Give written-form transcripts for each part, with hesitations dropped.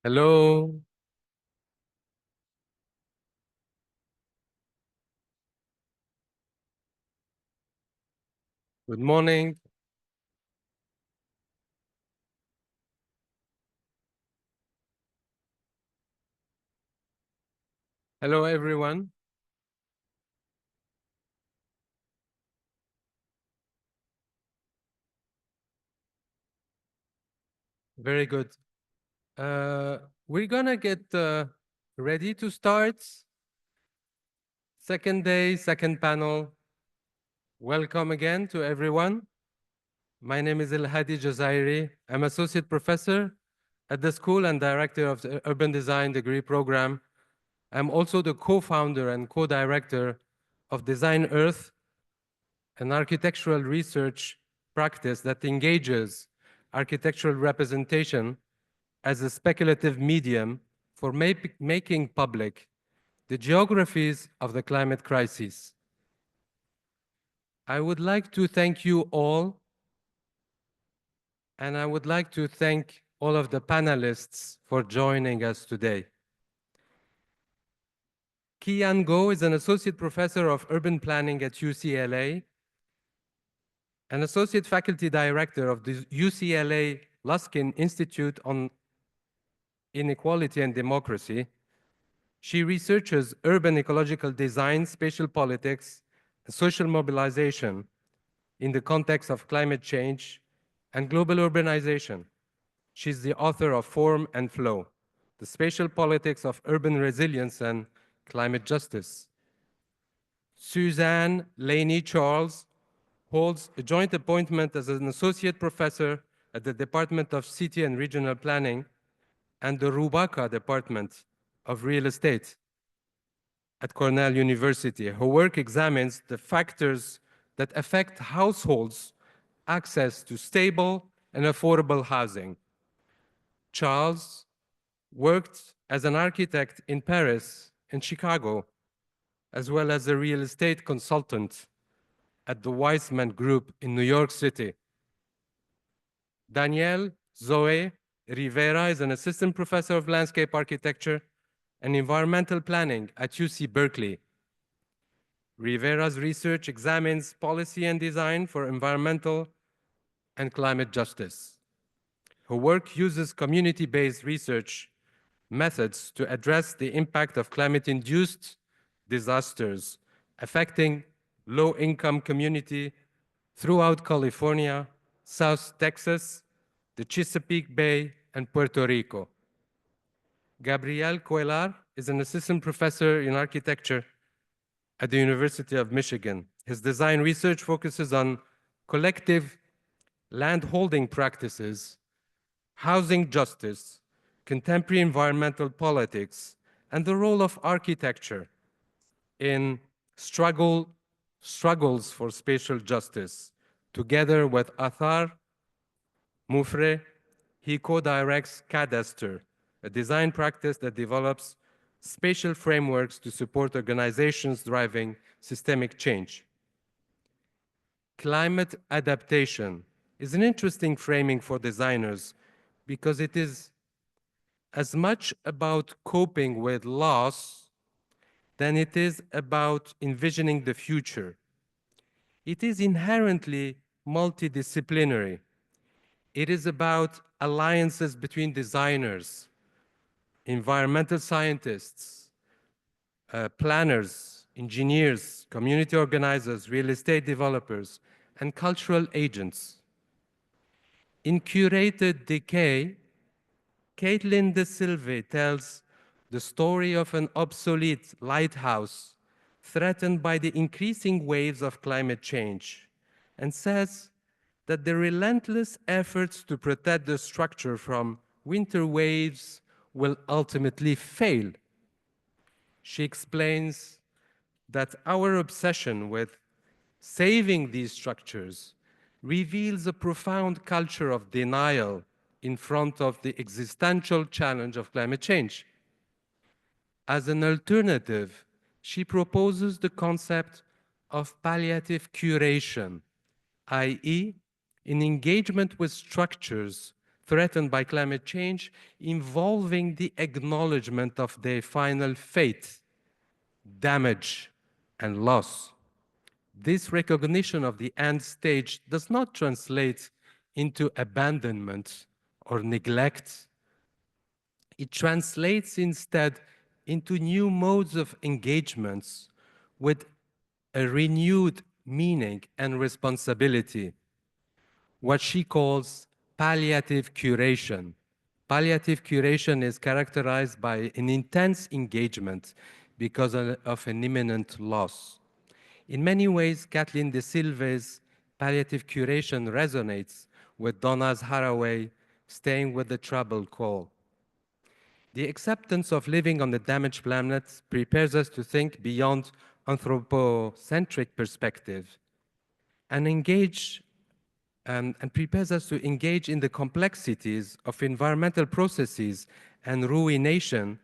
Hello. Good morning. Hello, everyone. Very good. We're gonna get ready to start. Second day, second panel. Welcome again to everyone. My name is Elj Hadi Jazairy. I'm associate professor at the school and director of the urban design degree program. I'm also the co-founder and co-director of Design Earth, an architectural research practice that engages architectural representation as a speculative medium for making public the geographies of the climate crisis. I would like to thank you all, and I would like to thank all of the panelists for joining us today. Kian Go is an associate professor of urban planning at UCLA, an associate faculty director of the UCLA Luskin Institute on Inequality and Democracy. She researches urban ecological design, spatial politics, and social mobilization in the context of climate change and global urbanization. She's the author of Form and Flow, the spatial politics of urban resilience and climate justice. Suzanne Laney Charles holds a joint appointment as an associate professor at the Department of City and Regional Planning and the Rubaka Department of Real Estate at Cornell University. Her work examines the factors that affect households' access to stable and affordable housing. Charles worked as an architect in Paris and Chicago, as well as a real estate consultant at the Weissman Group in New York City. Danielle Zoe Rivera is an assistant professor of landscape architecture and environmental planning at UC Berkeley. Rivera's research examines policy and design for environmental and climate justice. Her work uses community-based research methods to address the impact of climate-induced disasters affecting low-income communities throughout California, South Texas, the Chesapeake Bay, and Puerto Rico. Gabriel Cuellar is an assistant professor in architecture at the University of Michigan. His design research focuses on collective landholding practices, housing justice, contemporary environmental politics, and the role of architecture in struggles for spatial justice. Together with Athar Mufre, he co-directs Cadastre, a design practice that develops spatial frameworks to support organizations driving systemic change. Climate adaptation is an interesting framing for designers because it is as much about coping with loss than it is about envisioning the future. It is inherently multidisciplinary. It is about alliances between designers, environmental scientists, planners, engineers, community organizers, real estate developers, and cultural agents. In Curated Decay, Caitlin De Silva tells the story of an obsolete lighthouse threatened by the increasing waves of climate change and says that the relentless efforts to protect the structure from winter waves will ultimately fail. She explains that our obsession with saving these structures reveals a profound culture of denial in front of the existential challenge of climate change. As an alternative, She proposes the concept of palliative curation, i.e., in engagement with structures threatened by climate change involving the acknowledgement of their final fate, damage, and loss. This recognition of the end stage does not translate into abandonment or neglect. It translates instead into new modes of engagements with a renewed meaning and responsibility, what she calls palliative curation. Palliative curation is characterized by an intense engagement because of an imminent loss. In many ways, Kathleen De Silva's palliative curation resonates with Donna Haraway's Staying with the Trouble call. The acceptance of living on the damaged planet prepares us to think beyond anthropocentric perspective and prepares us to engage in the complexities of environmental processes and ruination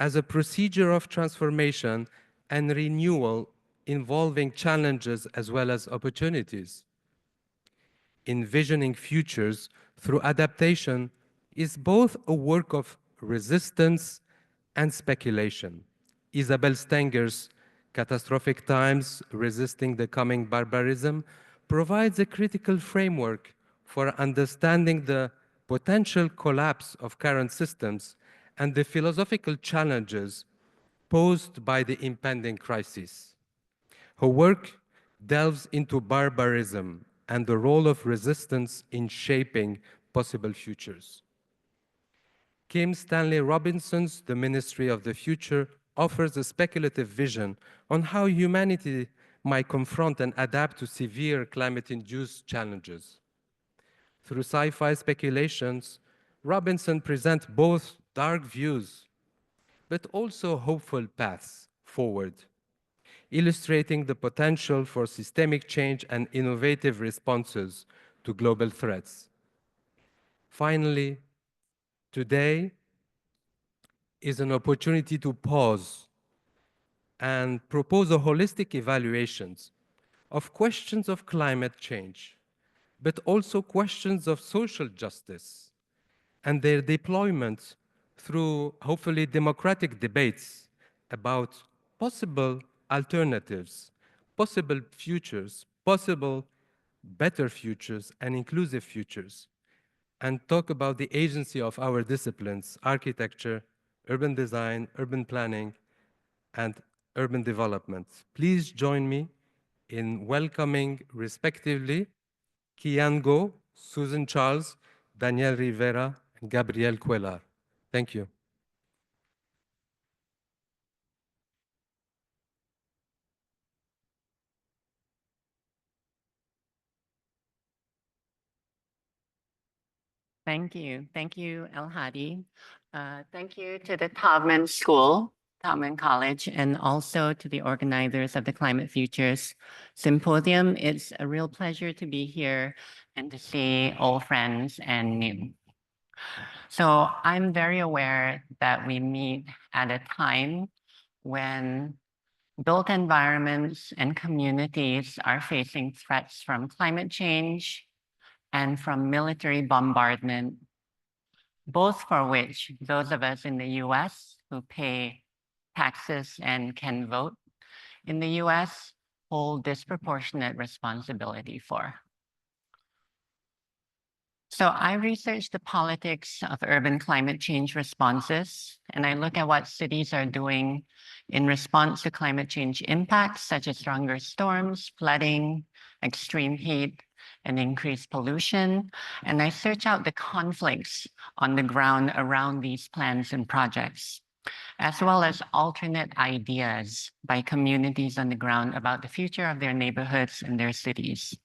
as a procedure of transformation and renewal involving challenges as well as opportunities. Envisioning futures through adaptation is both a work of resistance and speculation. Isabel Stenger's Catastrophic Times, Resisting the Coming Barbarism provides a critical framework for understanding the potential collapse of current systems and the philosophical challenges posed by the impending crisis. Her work delves into barbarism and the role of resistance in shaping possible futures. Kim Stanley Robinson's The Ministry of the Future offers a speculative vision on how humanity might confront and adapt to severe climate-induced challenges. Through sci-fi speculations, Robinson presents both dark views, but also hopeful paths forward, illustrating the potential for systemic change and innovative responses to global threats. Finally, today is an opportunity to pause and propose a holistic evaluations of questions of climate change, but also questions of social justice and their deployment through hopefully democratic debates about possible alternatives, possible futures, possible better futures and inclusive futures, and talk about the agency of our disciplines, architecture, urban design, urban planning, and urban development. Please join me in welcoming, respectively, Kian Go, Susan Charles, Danielle Rivera, and Gabriel Cuellar. Thank you. Thank you. Thank you, Elj Hadi. Thank you to the Taubman School, Taubman College, and also to the organizers of the Climate Futures Symposium. It's a real pleasure to be here and to see old friends and new. So I'm very aware that we meet at a time when built environments and communities are facing threats from climate change and from military bombardment, both for which those of us in the US who pay taxes and can vote in the US hold disproportionate responsibility for. So I research the politics of urban climate change responses, and I look at what cities are doing in response to climate change impacts, such as stronger storms, flooding, extreme heat, and increased pollution. And I search out the conflicts on the ground around these plans and projects, as well as alternate ideas by communities on the ground about the future of their neighborhoods and their cities.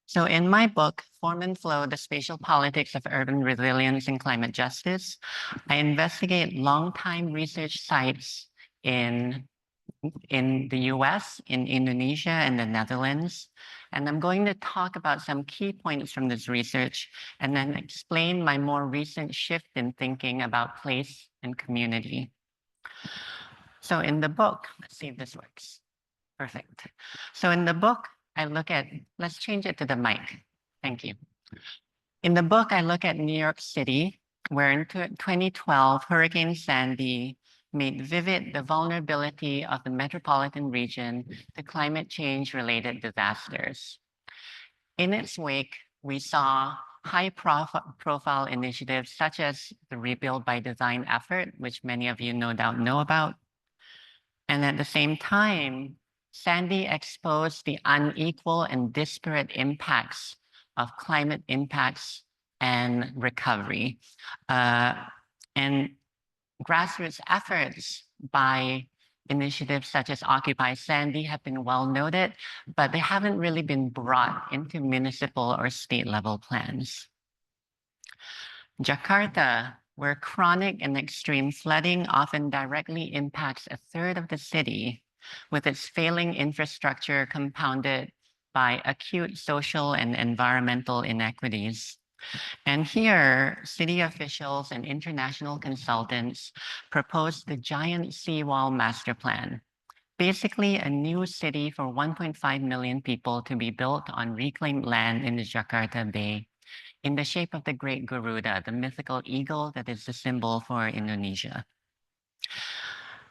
So in my book, Form and Flow, The Spatial Politics of Urban Resilience and Climate Justice, I investigate long-time research sites in in the US, in Indonesia, and the Netherlands. And I'm going to talk about some key points from this research and then explain my more recent shift in thinking about place and community. So in the book, let's see if this works. Perfect. So in the book, I look at, let's change it to the mic. Thank you. In the book, I look at New York City, where in 2012, Hurricane Sandy made vivid the vulnerability of the metropolitan region to climate change-related disasters. In its wake, we saw high-profile initiatives such as the Rebuild by Design effort, which many of you no doubt know about. And at the same time, Sandy exposed the unequal and disparate impacts of climate impacts and recovery. And grassroots efforts by initiatives such as Occupy Sandy have been well noted, but they haven't really been brought into municipal or state level plans. Jakarta, where chronic and extreme flooding often directly impacts a third of the city, with its failing infrastructure compounded by acute social and environmental inequities. And here, city officials and international consultants proposed the giant seawall master plan, basically a new city for 1.5 million people to be built on reclaimed land in the Jakarta Bay in the shape of the Great Garuda, the mythical eagle that is the symbol for Indonesia.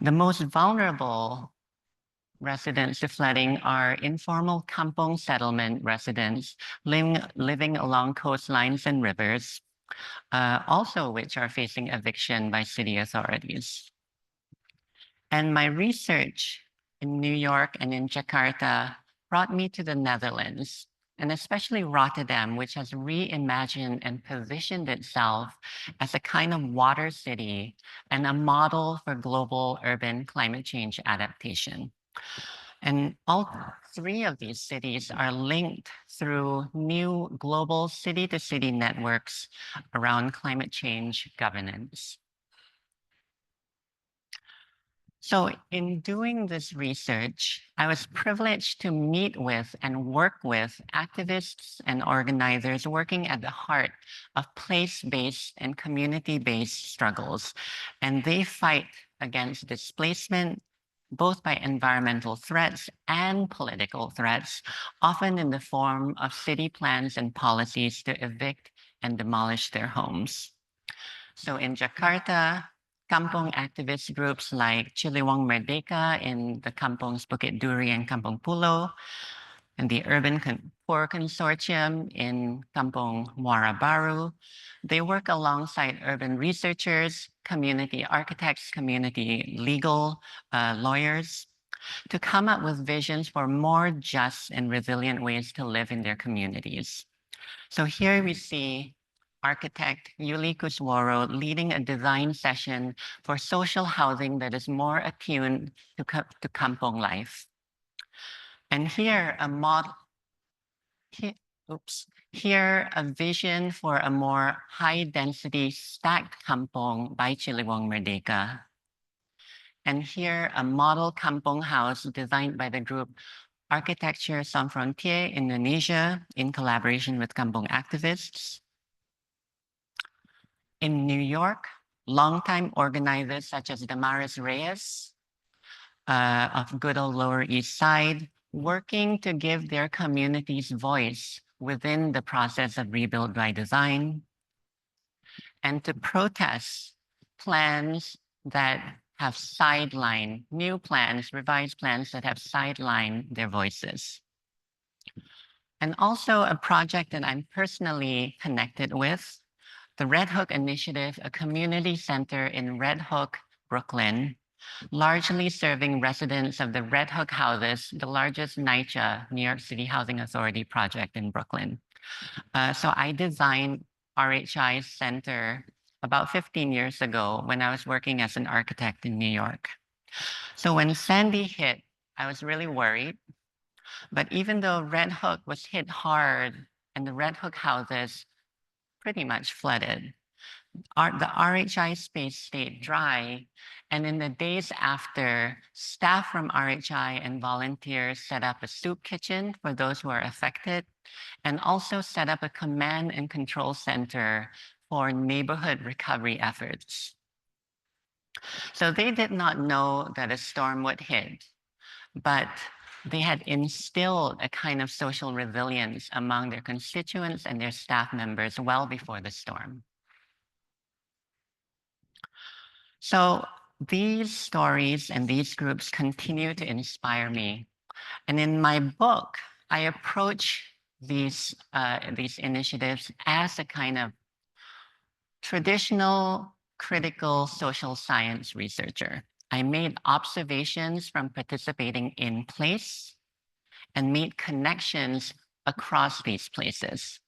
The most vulnerable residents to flooding are informal kampong settlement residents living along coastlines and rivers, also which are facing eviction by city authorities. And my research in New York and in Jakarta brought me to the Netherlands, and especially Rotterdam, which has reimagined and positioned itself as a kind of water city and a model for global urban climate change adaptation. And all three of these cities are linked through new global city-to-city networks around climate change governance. So in doing this research, I was privileged to meet with and work with activists and organizers working at the heart of place-based and community-based struggles. And they fight against displacement, both by environmental threats and political threats, often in the form of city plans and policies to evict and demolish their homes. So in Jakarta, kampong activist groups like Ciliwung Merdeka in the kampongs Bukit Duri and Kampong Pulo, and the Urban Poor Consortium in Kampong Muara Baru, they work alongside urban researchers, community architects, community legal lawyers to come up with visions for more just and resilient ways to live in their communities. So here we see architect Yuli Kusworo leading a design session for social housing that is more attuned to kampong life. And here a model, here a vision for a more high density stacked kampong by Ciliwung Merdeka. And here a model kampong house designed by the group Architecture Sans Frontier Indonesia in collaboration with kampong activists. In New York, longtime organizers such as Damaris Reyes of good old Lower East Side, working to give their communities voice within the process of rebuild by design, and to protest plans that have sidelined, new plans, revised plans that have sidelined their voices. And also a project that I'm personally connected with, the Red Hook Initiative, a community center in Red Hook, Brooklyn, largely serving residents of the Red Hook houses, the largest NYCHA, New York City Housing Authority project in Brooklyn. So I designed RHI's center about 15 years ago when I was working as an architect in New York. So when Sandy hit, I was really worried. But even though Red Hook was hit hard and the Red Hook houses pretty much flooded, the RHI space stayed dry. And in the days after, staff from RHI and volunteers set up a soup kitchen for those who are affected, and also set up a command and control center for neighborhood recovery efforts. So they did not know that a storm would hit, but they had instilled a kind of social resilience among their constituents and their staff members well before the storm. So these stories and these groups continue to inspire me. And in my book, I approach these initiatives as a kind of traditional critical social science researcher. I made observations from participating in place and made connections across these places.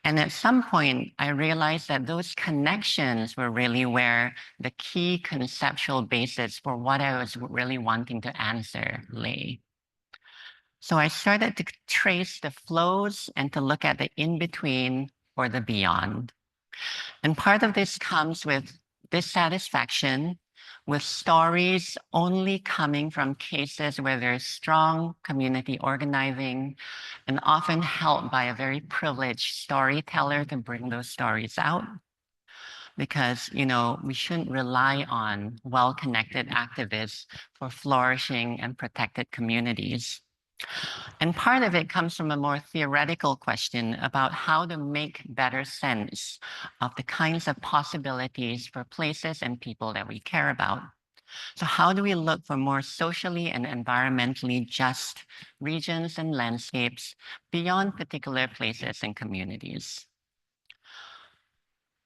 And at some point, I realized that those connections were really where the key conceptual basis for what I was really wanting to answer lay. So I started to trace the flows and to look at the in-between or the beyond. And part of this comes with dissatisfaction with stories only coming from cases where there's strong community organizing and often helped by a very privileged storyteller to bring those stories out. Because, we shouldn't rely on well-connected activists for flourishing and protected communities. And part of it comes from a more theoretical question about how to make better sense of the kinds of possibilities for places and people that we care about. So how do we look for more socially and environmentally just regions and landscapes beyond particular places and communities?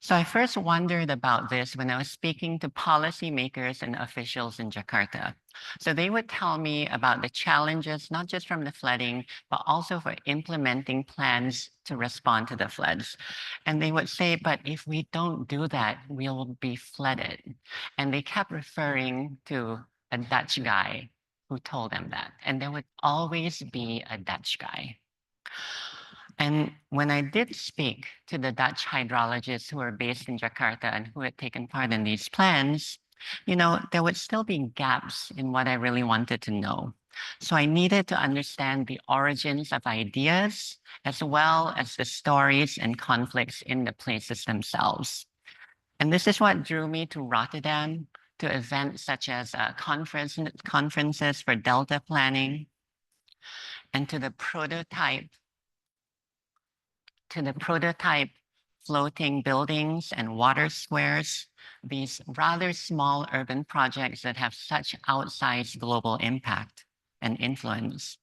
So I first wondered about this when I was speaking to policymakers and officials in Jakarta. So they would tell me about the challenges, not just from the flooding, but also for implementing plans to respond to the floods. And they would say, but if we don't do that, we'll be flooded. And they kept referring to a Dutch guy who told them that. And there would always be a Dutch guy. And when I did speak to the Dutch hydrologists who were based in Jakarta and who had taken part in these plans, there would still be gaps in what I really wanted to know. So I needed to understand the origins of ideas, as well as the stories and conflicts in the places themselves. And this is what drew me to Rotterdam, to events such as conferences for Delta planning, and to the prototype floating buildings and water squares, these rather small urban projects that have such outsized global impact and influence.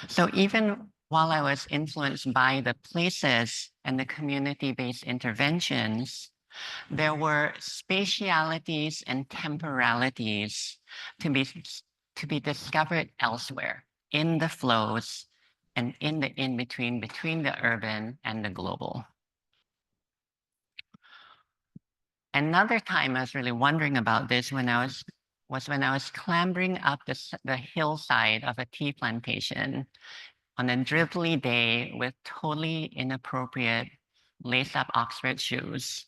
So even while I was influenced by the places and the community-based interventions, there were spatialities and temporalities to be discovered elsewhere in the flows and in the in-between between the urban and the global. Another time I was really wondering about this when I was clambering up the hillside of a tea plantation on a drizzly day with totally inappropriate lace-up Oxford shoes.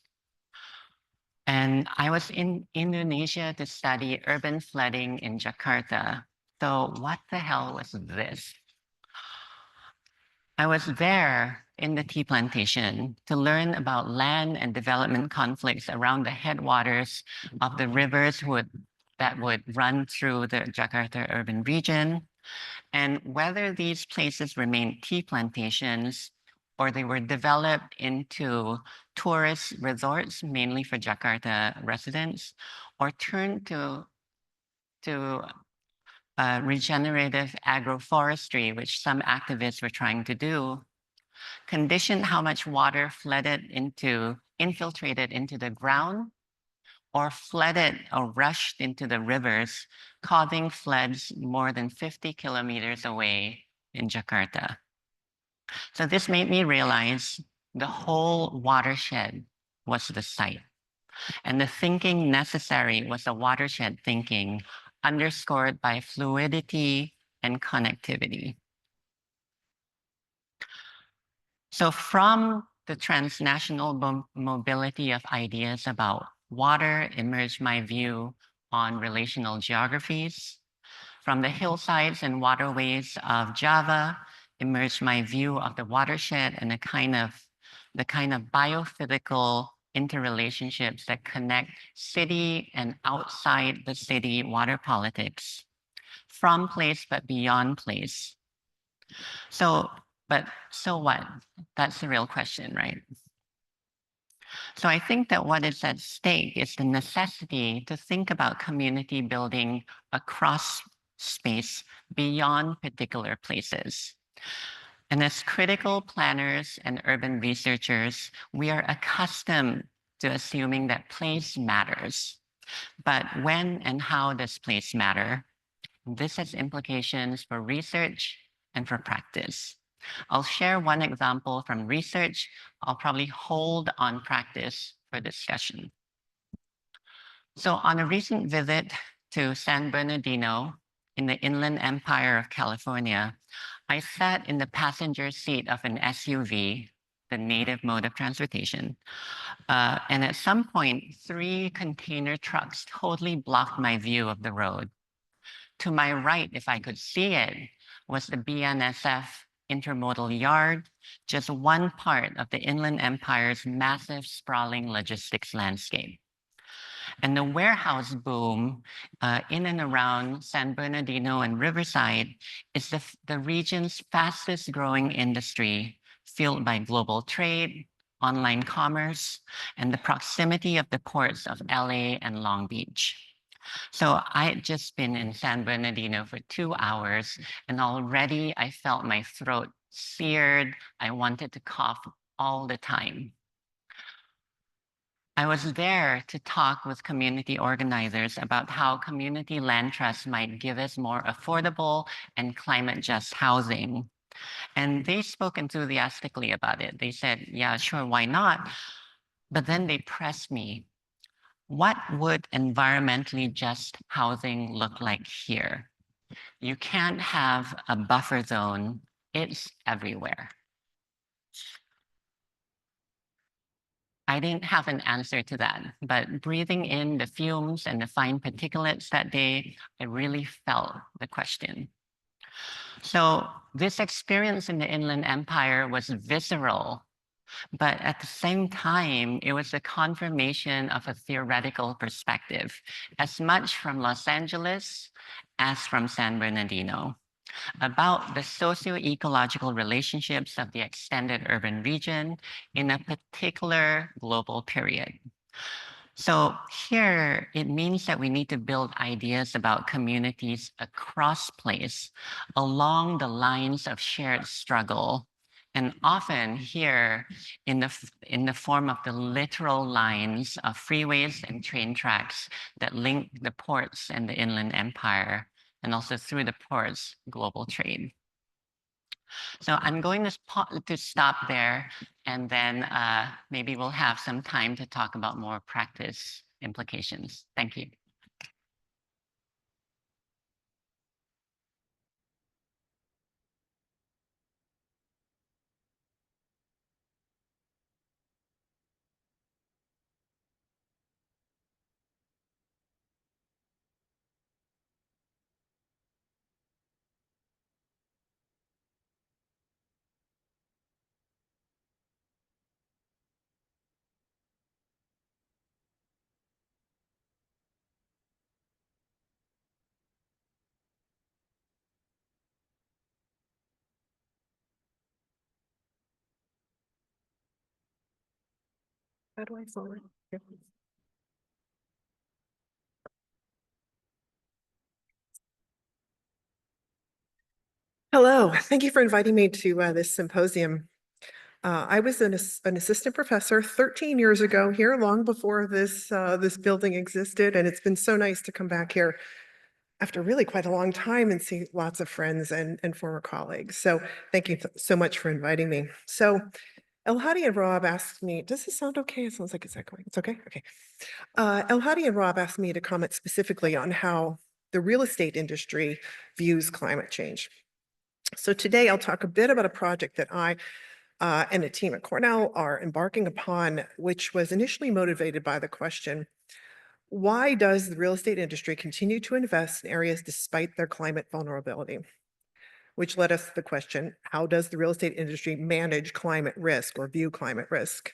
And I was in Indonesia to study urban flooding in Jakarta. So what the hell was this? I was there in the tea plantation to learn about land and development conflicts around the headwaters of the rivers that would run through the Jakarta urban region, and whether these places remained tea plantations or they were developed into tourist resorts, mainly for Jakarta residents, or turned to regenerative agroforestry, which some activists were trying to do, conditioned how much water infiltrated into the ground or flooded or rushed into the rivers, causing floods more than 50 kilometers away in Jakarta. So this made me realize the whole watershed was the site. And the thinking necessary was the watershed thinking, underscored by fluidity and connectivity. So from the transnational mobility of ideas about water emerged my view on relational geographies. From the hillsides and waterways of Java emerged my view of the watershed and the kind of biophysical interrelationships that connect city and outside the city water politics, from place but beyond place. So what? That's the real question, right? So I think that what is at stake is the necessity to think about community building across space beyond particular places. And as critical planners and urban researchers, we are accustomed to assuming that place matters. But when and how does place matter? This has implications for research and for practice. I'll share one example from research. I'll probably hold on practice for discussion. So on a recent visit to San Bernardino in the Inland Empire of California, I sat in the passenger seat of an SUV, the native mode of transportation. And at some point, 3 container trucks totally blocked my view of the road. To my right, if I could see it, was the BNSF intermodal yard, just one part of the Inland Empire's massive sprawling logistics landscape. And the warehouse boom in and around San Bernardino and Riverside is the region's fastest growing industry, fueled by global trade, online commerce, and the proximity of the ports of LA and Long Beach. So I had just been in San Bernardino for 2 hours, and already I felt my throat seared. I wanted to cough all the time. I was there to talk with community organizers about how community land trusts might give us more affordable and climate just housing. And they spoke enthusiastically about it. They said, yeah, sure, why not? But then they pressed me. What would environmentally just housing look like here? You can't have a buffer zone. It's everywhere. I didn't have an answer to that, but breathing in the fumes and the fine particulates that day, I really felt the question. So this experience in the Inland Empire was visceral, but at the same time, it was a confirmation of a theoretical perspective, as much from Los Angeles as from San Bernardino, about the socio-ecological relationships of the extended urban region in a particular global period. So here, it means that we need to build ideas about communities across place along the lines of shared struggle, and often here in the form of the literal lines of freeways and train tracks that link the ports and the Inland Empire, and also through the ports, global trade. So I'm going to stop there, and then maybe we'll have some time to talk about more practice implications. Thank you. How do I forward? Here. Hello, thank you for inviting me to this symposium. I was an assistant professor 13 years ago here, long before this building existed, and it's been so nice to come back here after really quite a long time and see lots of friends and former colleagues. So thank you so much for inviting me. So Elj Hadi and Rob asked me, does this sound okay? It sounds like it's echoing. It's okay? Okay. Elj Hadi and Rob asked me to comment specifically on how the real estate industry views climate change. So today I'll talk a bit about a project that I and a team at Cornell are embarking upon, which was initially motivated by the question, why does the real estate industry continue to invest in areas despite their climate vulnerability? Which led us to the question, how does the real estate industry manage climate risk or view climate risk?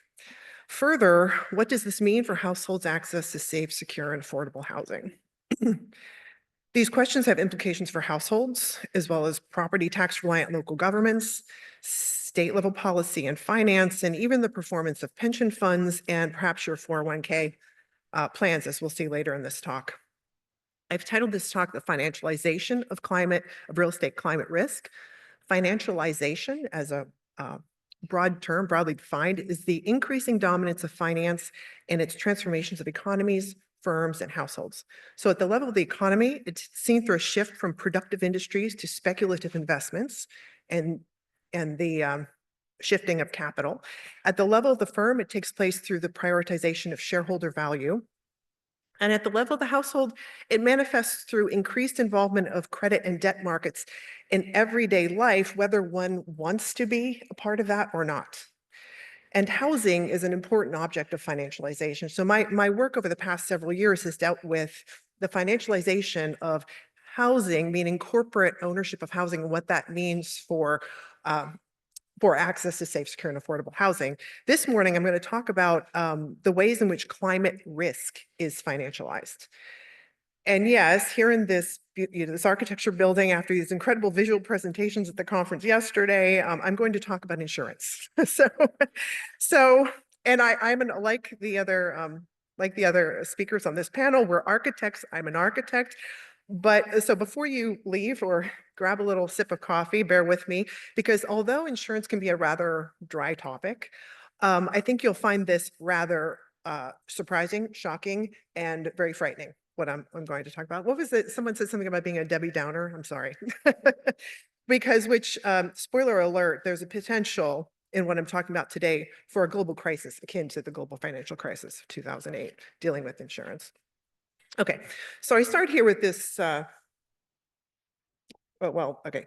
Further, what does this mean for households' access to safe, secure, and affordable housing? These questions have implications for households, as well as property tax reliant local governments, state level policy and finance, and even the performance of pension funds and perhaps your 401k plans, as we'll see later in this talk. I've titled this talk The Financialization of Real Estate Climate Risk. Financialization, as a broad term, broadly defined, is the increasing dominance of finance and its transformations of economies, firms, and households. So at the level of the economy, it's seen through a shift from productive industries to speculative investments and the shifting of capital. At the level of the firm, it takes place through the prioritization of shareholder value. And at the level of the household, it manifests through increased involvement of credit and debt markets in everyday life, whether one wants to be a part of that or not. And housing is an important object of financialization. So my work over the past several years has dealt with the financialization of housing, meaning corporate ownership of housing, and what that means for access to safe, secure, and affordable housing. This morning, I'm going to talk about the ways in which climate risk is financialized. And yes, here in this architecture building, after these incredible visual presentations at the conference yesterday, I'm going to talk about insurance. And I'm like the other speakers on this panel, we're architects. I'm an architect. But so before you leave or grab a little sip of coffee, bear with me, because although insurance can be a rather dry topic, I think you'll find this rather surprising, shocking, and very frightening, what I'm going to talk about. What was it? Someone said something about being a Debbie Downer. I'm sorry. Because spoiler alert, there's a potential in what I'm talking about today for a global crisis akin to the global financial crisis of 2008, dealing with insurance. Okay, so I start here with this,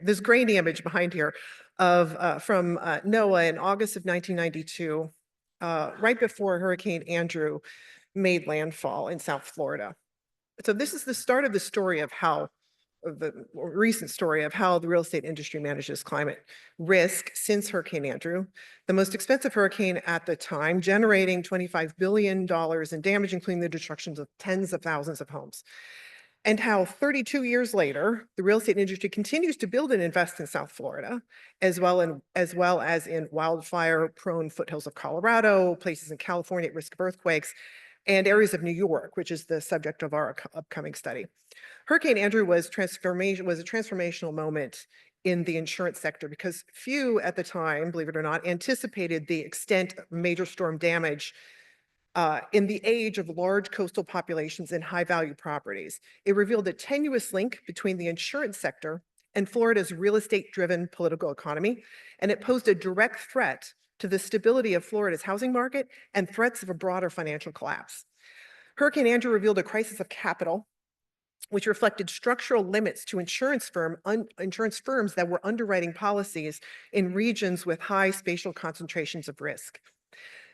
this grainy image behind here from NOAA in August of 1992, right before Hurricane Andrew made landfall in South Florida. So this is the start of the story of the recent story of how the real estate industry manages climate risk since Hurricane Andrew, the most expensive hurricane at the time, generating $25 billion in damage, including the destruction of tens of thousands of homes. And how 32 years later, the real estate industry continues to build and invest in South Florida, as well as in wildfire-prone foothills of Colorado, places in California at risk of earthquakes, and areas of New York, which is the subject of our upcoming study. Hurricane Andrew was a transformational moment in the insurance sector because few at the time, believe it or not, anticipated the extent of major storm damage in the age of large coastal populations and high-value properties. It revealed a tenuous link between the insurance sector and Florida's real estate-driven political economy, and it posed a direct threat to the stability of Florida's housing market and threats of a broader financial collapse. Hurricane Andrew revealed a crisis of capital, which reflected structural limits to insurance firms that were underwriting policies in regions with high spatial concentrations of risk.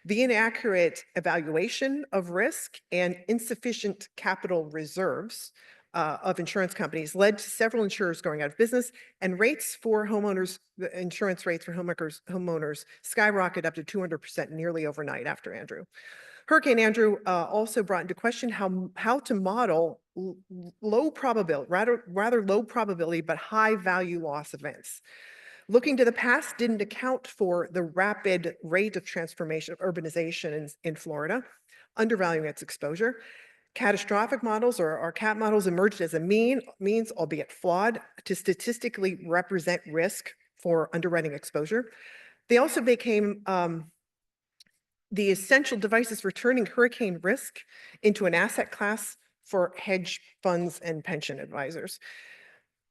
The inaccurate evaluation of risk and insufficient capital reserves of insurance companies led to several insurers going out of business, and rates for homeowners, the insurance rates for homeowners skyrocketed up to 200% nearly overnight after Andrew. Hurricane Andrew also brought into question how to model low probability, rather low probability, but high value loss events. Looking to the past didn't account for the rapid rate of transformation of urbanization in Florida, undervaluing its exposure. Catastrophic models or CAT models emerged as a means, albeit flawed, to statistically represent risk for underwriting exposure. They also became the essential devices for turning hurricane risk into an asset class for hedge funds and pension advisors.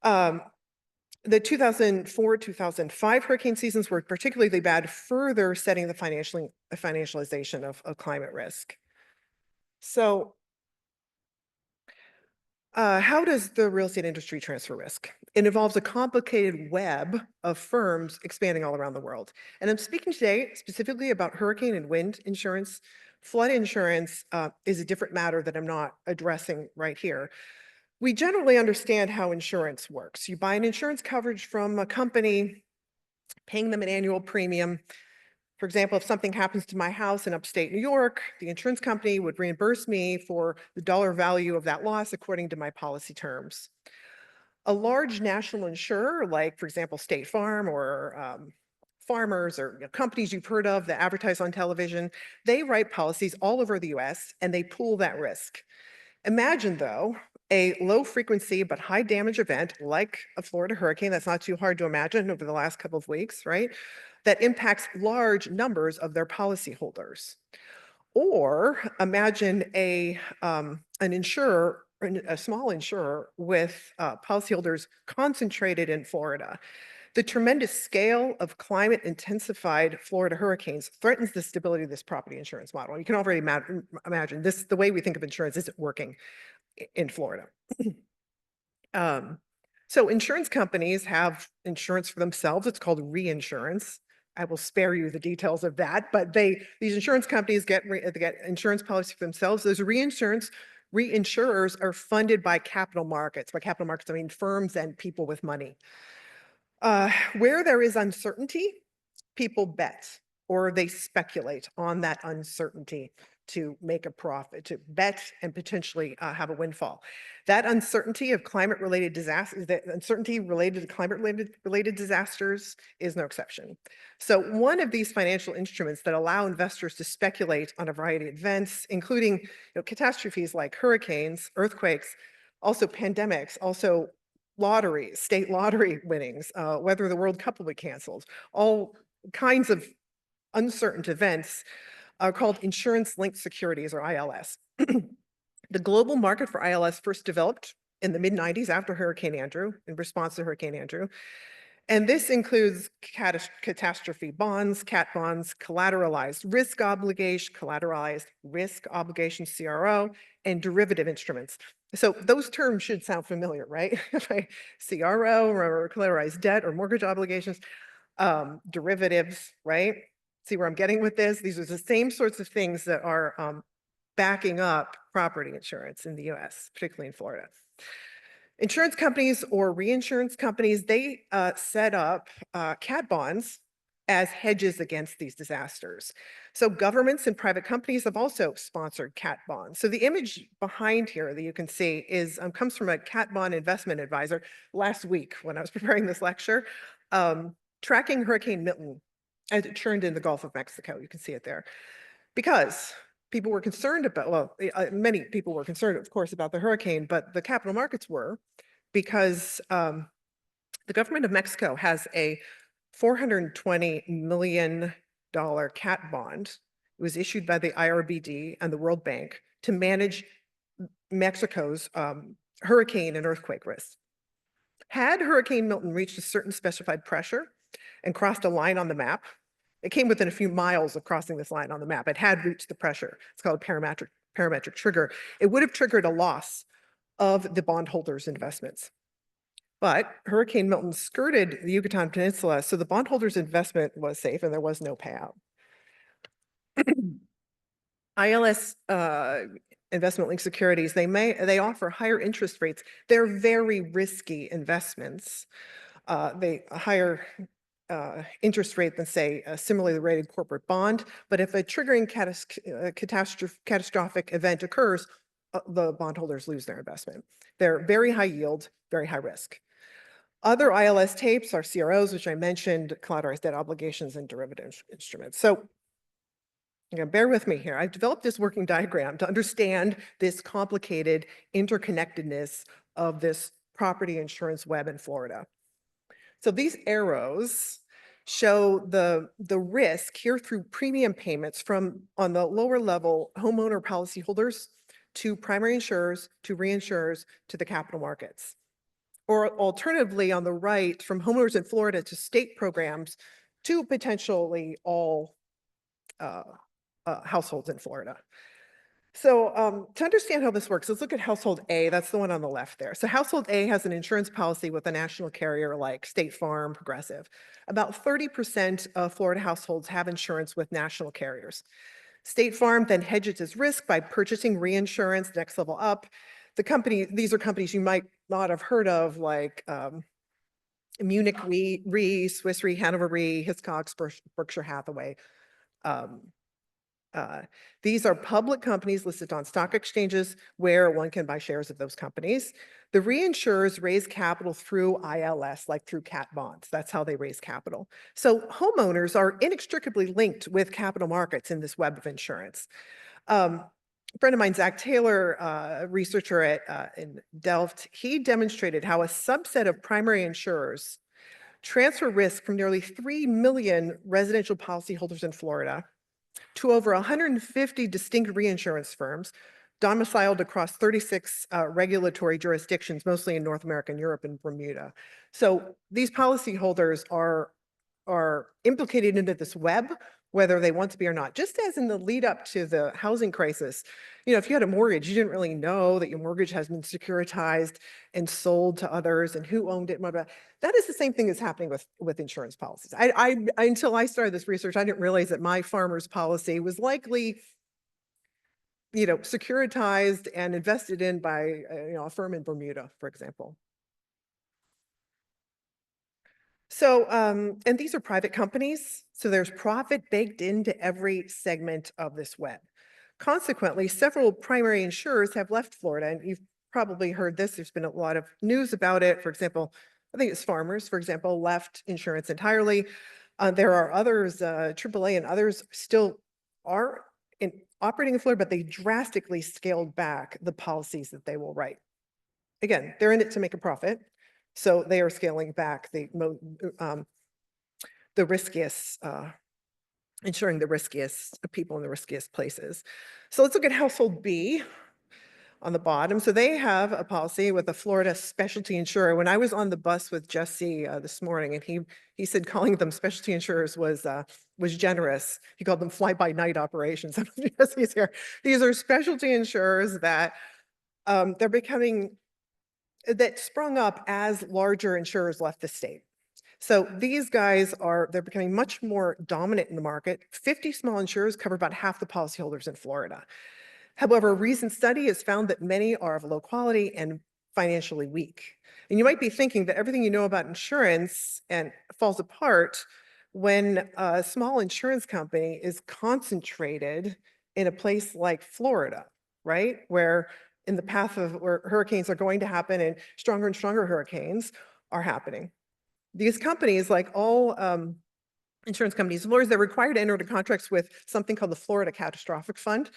The 2004-2005 hurricane seasons were particularly bad, further setting the financialization of climate risk. So How does the real estate industry transfer risk? It involves a complicated web of firms expanding all around the world. And I'm speaking today specifically about hurricane and wind insurance. Flood insurance is a different matter that I'm not addressing right here. We generally understand how insurance works. You buy an insurance coverage from a company, paying them an annual premium. For example, if something happens to my house in upstate New York, the insurance company would reimburse me for the dollar value of that loss according to my policy terms. A large national insurer, like, for example, State Farm or Farmers or companies you've heard of that advertise on television, they write policies all over the US and they pool that risk. Imagine, though, a low frequency but high damage event like a Florida hurricane, that's not too hard to imagine over the last couple of weeks, right? That impacts large numbers of their policyholders. Or imagine an insurer, a small insurer with policyholders concentrated in Florida. The tremendous scale of climate intensified Florida hurricanes threatens the stability of this property insurance model. You can already imagine this, the way we think of insurance isn't working in Florida. So insurance companies have insurance for themselves. It's called reinsurance. I will spare you the details of that, but these insurance companies get insurance policies for themselves. Those reinsurers are funded by capital markets. By capital markets, I mean firms and people with money. Where there is uncertainty, people bet or they speculate on that uncertainty to make a profit, to bet and potentially have a windfall. That uncertainty of climate-related disasters, that uncertainty related to climate-related disasters is no exception. So one of these financial instruments that allow investors to speculate on a variety of events, including catastrophes like hurricanes, earthquakes, also pandemics, also lotteries, state lottery winnings, whether the World Cup will be canceled, all kinds of uncertain events are called insurance-linked securities, or ILS. The global market for ILS first developed in the mid-90s after Hurricane Andrew, in response to Hurricane Andrew. And this includes catastrophe bonds, cat bonds, collateralized risk obligation CRO, and derivative instruments. So those terms should sound familiar, right? CRO or collateralized debt or mortgage obligations, derivatives, right? See where I'm getting with this? These are the same sorts of things that are backing up property insurance in the US, particularly in Florida. Insurance companies or reinsurance companies, they set up cat bonds as hedges against these disasters. So governments and private companies have also sponsored cat bonds. So the image behind here that you can see is comes from a cat bond investment advisor last week when I was preparing this lecture, tracking Hurricane Milton as it churned in the Gulf of Mexico. You can see it there. Because people were concerned about, well, many people were concerned, of course, about the hurricane, but the capital markets were, because the government of Mexico has a $420 million cat bond. It was issued by the IRBD and the World Bank to manage Mexico's hurricane and earthquake risks. Had Hurricane Milton reached a certain specified pressure and crossed a line on the map, it came within a few miles of crossing this line on the map. It had reached the pressure. It's called a parametric trigger. It would have triggered a loss of the bondholders' investments. But Hurricane Milton skirted the Yucatan Peninsula, so the bondholders' investment was safe and there was no payout. ILS investment-linked securities, they offer higher interest rates. They're very risky investments. They higher interest rate than, say, a similarly rated corporate bond. But if a triggering catastrophic event occurs, the bondholders lose their investment. They're very high yield, very high risk. Other ILS tapes are CROs, which I mentioned, collateralized debt obligations, and derivative instruments. So bear with me here. I've developed this working diagram to understand this complicated interconnectedness of this property insurance web in Florida. So these arrows show the risk here through premium payments from, on the lower level, homeowner policyholders to primary insurers, to reinsurers, to the capital markets. Or alternatively, on the right, from homeowners in Florida to state programs to potentially all households in Florida. So to understand how this works, let's look at household A. That's the one on the left there. So household A has an insurance policy with a national carrier like State Farm, Progressive. About 30% of Florida households have insurance with national carriers. State Farm then hedges its risk by purchasing reinsurance, next level up. These are companies you might not have heard of, like Munich Re, Swiss Re, Hanover Re, Hiscox, Berkshire Hathaway. These are public companies listed on stock exchanges where one can buy shares of those companies. The reinsurers raise capital through ILS, like through cat bonds. That's how they raise capital. So homeowners are inextricably linked with capital markets in this web of insurance. A friend of mine, Zach Taylor, a researcher in Delft, he demonstrated how a subset of primary insurers transfer risk from nearly 3 million residential policyholders in Florida to over 150 distinct reinsurance firms domiciled across 36 regulatory jurisdictions, mostly in North America and Europe and Bermuda. So these policyholders are implicated into this web, whether they want to be or not. Just as in the lead up to the housing crisis, if you had a mortgage, you didn't really know that your mortgage has been securitized and sold to others and who owned it. And blah, blah. That is the same thing that's happening with insurance policies. Until I started this research, I didn't realize that my farmer's policy was likely, securitized and invested in by a firm in Bermuda, for example. So, and these are private companies, so there's profit baked into every segment of this web. Consequently, several primary insurers have left Florida, and you've probably heard this. There's been a lot of news about it. For example, I think it's Farmers, for example, left insurance entirely. There are others, AAA and others still are operating in Florida, but they drastically scaled back the policies that they will write. Again, they're in it to make a profit. So they are scaling back the riskiest, insuring the riskiest people in the riskiest places. So let's look at household B on the bottom. So they have a policy with a Florida specialty insurer. When I was on the bus with Jesse this morning, and he said calling them specialty insurers was generous. He called them fly-by-night operations. Jesse's here. These are specialty insurers that that sprung up as larger insurers left the state. So these guys they're becoming much more dominant in the market. 50 small insurers cover about half the policyholders in Florida. However, a recent study has found that many are of low quality and financially weak. And you might be thinking that everything you know about insurance falls apart when a small insurance company is concentrated in a place like Florida, right? Where in the path of where hurricanes are going to happen and stronger hurricanes are happening. These companies, like all insurance companies, they're required to enter into contracts with something called the Florida Catastrophic Fund.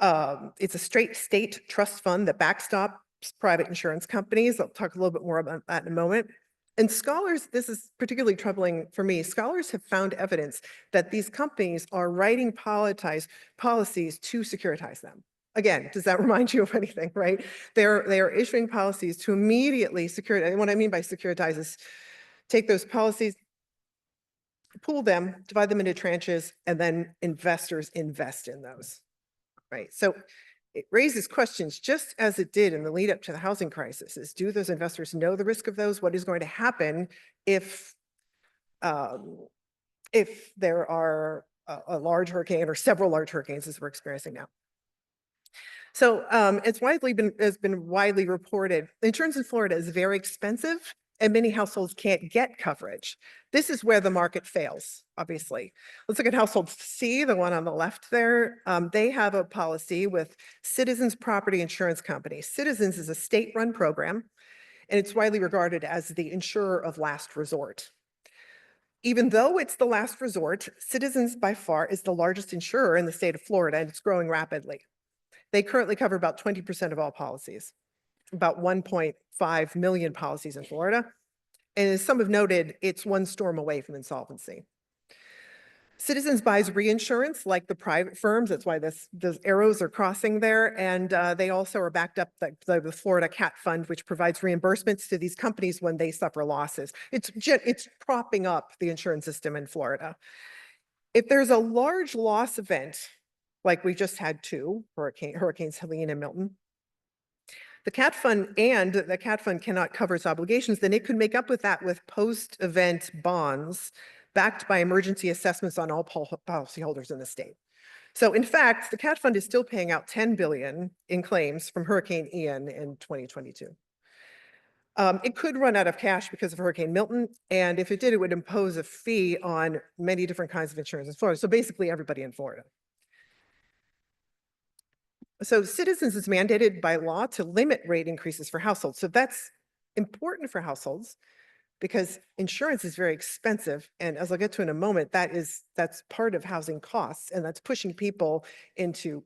It's a straight state trust fund that backstops private insurance companies. I'll talk a little bit more about that in a moment. And scholars, this is particularly troubling for me, scholars have found evidence that these companies are writing policies to securitize them. Again, does that remind you of anything, right? They are issuing policies to immediately securitize. And what I mean by securitize is take those policies, pool them, divide them into tranches, and then investors invest in those, right? So it raises questions, just as it did in the lead up to the housing crisis, is do those investors know the risk of those? What is going to happen if there are a large hurricane or several large hurricanes as we're experiencing now? So it's been widely reported. Insurance in Florida is very expensive and many households can't get coverage. This is where the market fails, obviously. Let's look at household C, the one on the left there. They have a policy with Citizens Property Insurance Company. Citizens is a state-run program, and it's widely regarded as the insurer of last resort. Even though it's the last resort, Citizens by far is the largest insurer in the state of Florida, and it's growing rapidly. They currently cover about 20% of all policies, about 1.5 million policies in Florida. And as some have noted, it's one storm away from insolvency. Citizens buys reinsurance like the private firms. That's why those arrows are crossing there. And they also are backed up by the Florida Cat Fund, which provides reimbursements to these companies when they suffer losses. It's propping up the insurance system in Florida. If there's a large loss event like we just had two hurricanes Helene and Milton. The CAT fund cannot cover its obligations, then it could make up with that with post-event bonds backed by emergency assessments on all policyholders in the state. So in fact, the CAT fund is still paying out $10 billion in claims from Hurricane Ian in 2022. It could run out of cash because of Hurricane Milton, and if it did, it would impose a fee on many different kinds of insurance in Florida. So basically everybody in Florida. So Citizens is mandated by law to limit rate increases for households. So that's important for households because insurance is very expensive. And as I'll get to in a moment, that's part of housing costs, and that's pushing people into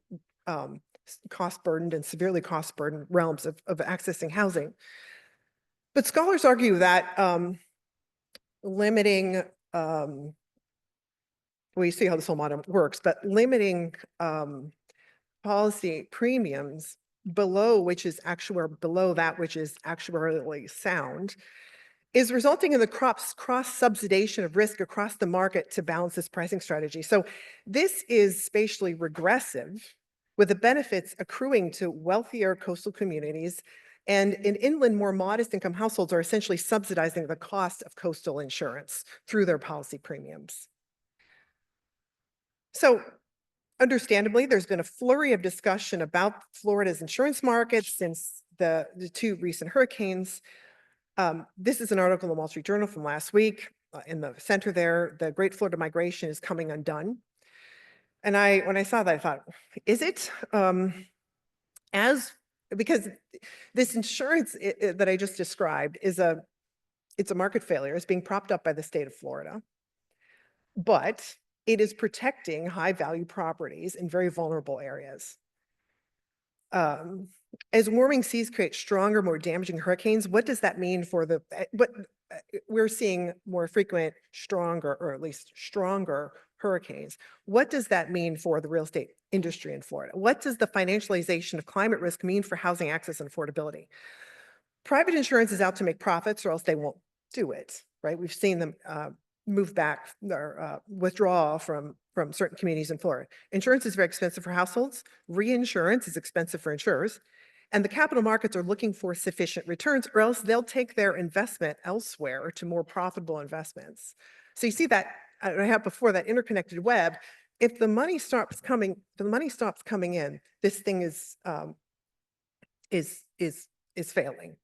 cost burdened and severely cost burdened realms of accessing housing. But scholars argue that limiting, well, you see how this whole model works, but limiting policy premiums below that which is actuarially sound is resulting in the cross-subsidization of risk across the market to balance this pricing strategy. So this is spatially regressive, with the benefits accruing to wealthier coastal communities, and in inland, more modest income households are essentially subsidizing the cost of coastal insurance through their policy premiums. So understandably, there's been a flurry of discussion about Florida's insurance markets since the two recent hurricanes. This is an article in the Wall Street Journal from last week. In the center there, the Great Florida Migration is coming undone. And when I saw that, I thought, is it? Because this insurance that I just described it's a market failure. It's being propped up by the state of Florida, but it is protecting high value properties in very vulnerable areas. As warming seas create stronger, more damaging hurricanes, what does that mean for we're seeing more frequent, stronger, or at least stronger hurricanes. What does that mean for the real estate industry in Florida? What does the financialization of climate risk mean for housing access and affordability? Private insurance is out to make profits or else they won't do it, right? We've seen them move back or withdraw from certain communities in Florida. Insurance is very expensive for households. Reinsurance is expensive for insurers. And the capital markets are looking for sufficient returns or else they'll take their investment elsewhere to more profitable investments. So you see that I have before that interconnected web. If the money stops coming in, this thing is failing.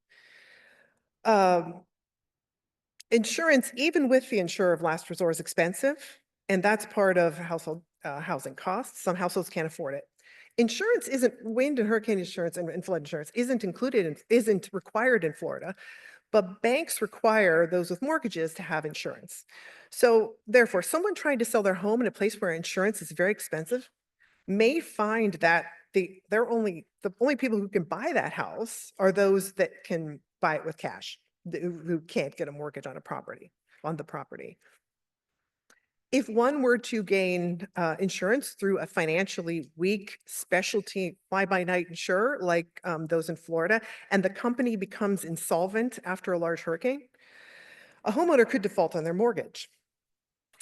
Insurance, even with the insurer of last resort, is expensive, and that's part of household housing costs. Some households can't afford it. Insurance wind and hurricane insurance and flood insurance isn't required in Florida, but banks require those with mortgages to have insurance. So therefore, someone trying to sell their home in a place where insurance is very expensive may find that the only people who can buy that house are those that can buy it with cash, who can't get a mortgage on the property. If one were to gain insurance through a financially weak specialty fly-by-night insurer like those in Florida, and the company becomes insolvent after a large hurricane, a homeowner could default on their mortgage.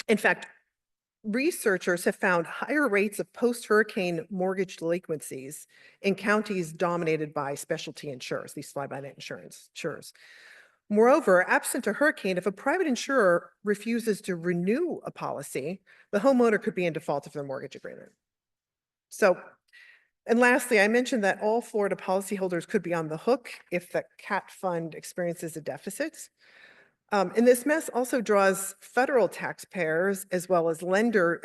In fact, researchers have found higher rates of post-hurricane mortgage delinquencies in counties dominated by specialty insurers, these fly-by-night insurers. Moreover, absent a hurricane, if a private insurer refuses to renew a policy, the homeowner could be in default of their mortgage agreement. So, and lastly, I mentioned that all Florida policyholders could be on the hook if the CAT fund experiences a deficit. And this mess also draws federal taxpayers as well as lenders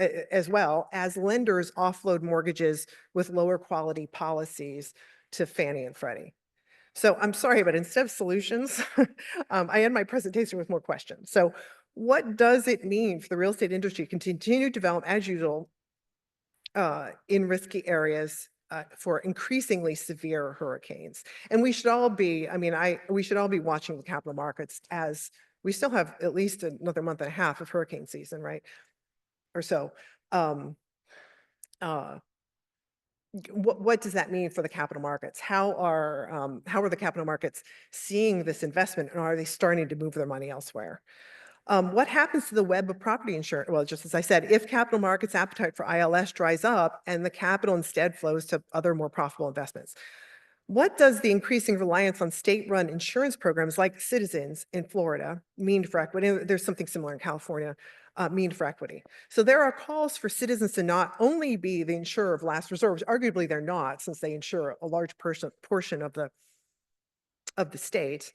offload mortgages with lower quality policies to Fannie and Freddie. So I'm sorry, but instead of solutions, I end my presentation with more questions. So what does it mean for the real estate industry to continue to develop as usual in risky areas for increasingly severe hurricanes? And we should all be, we should all be watching the capital markets as we still have at least another month and a half of hurricane season, right? Or so. What does that mean for the capital markets? How are the capital markets seeing this investment, and are they starting to move their money elsewhere? What happens to the web of property insurance? Well, just as I said, if capital markets appetite for ILS dries up and the capital instead flows to other more profitable investments, what does the increasing reliance on state-run insurance programs like Citizens in Florida mean for equity? There's something similar in California, mean for equity. So there are calls for Citizens to not only be the insurer of last resort, which arguably they're not, since they insure a large portion of the state,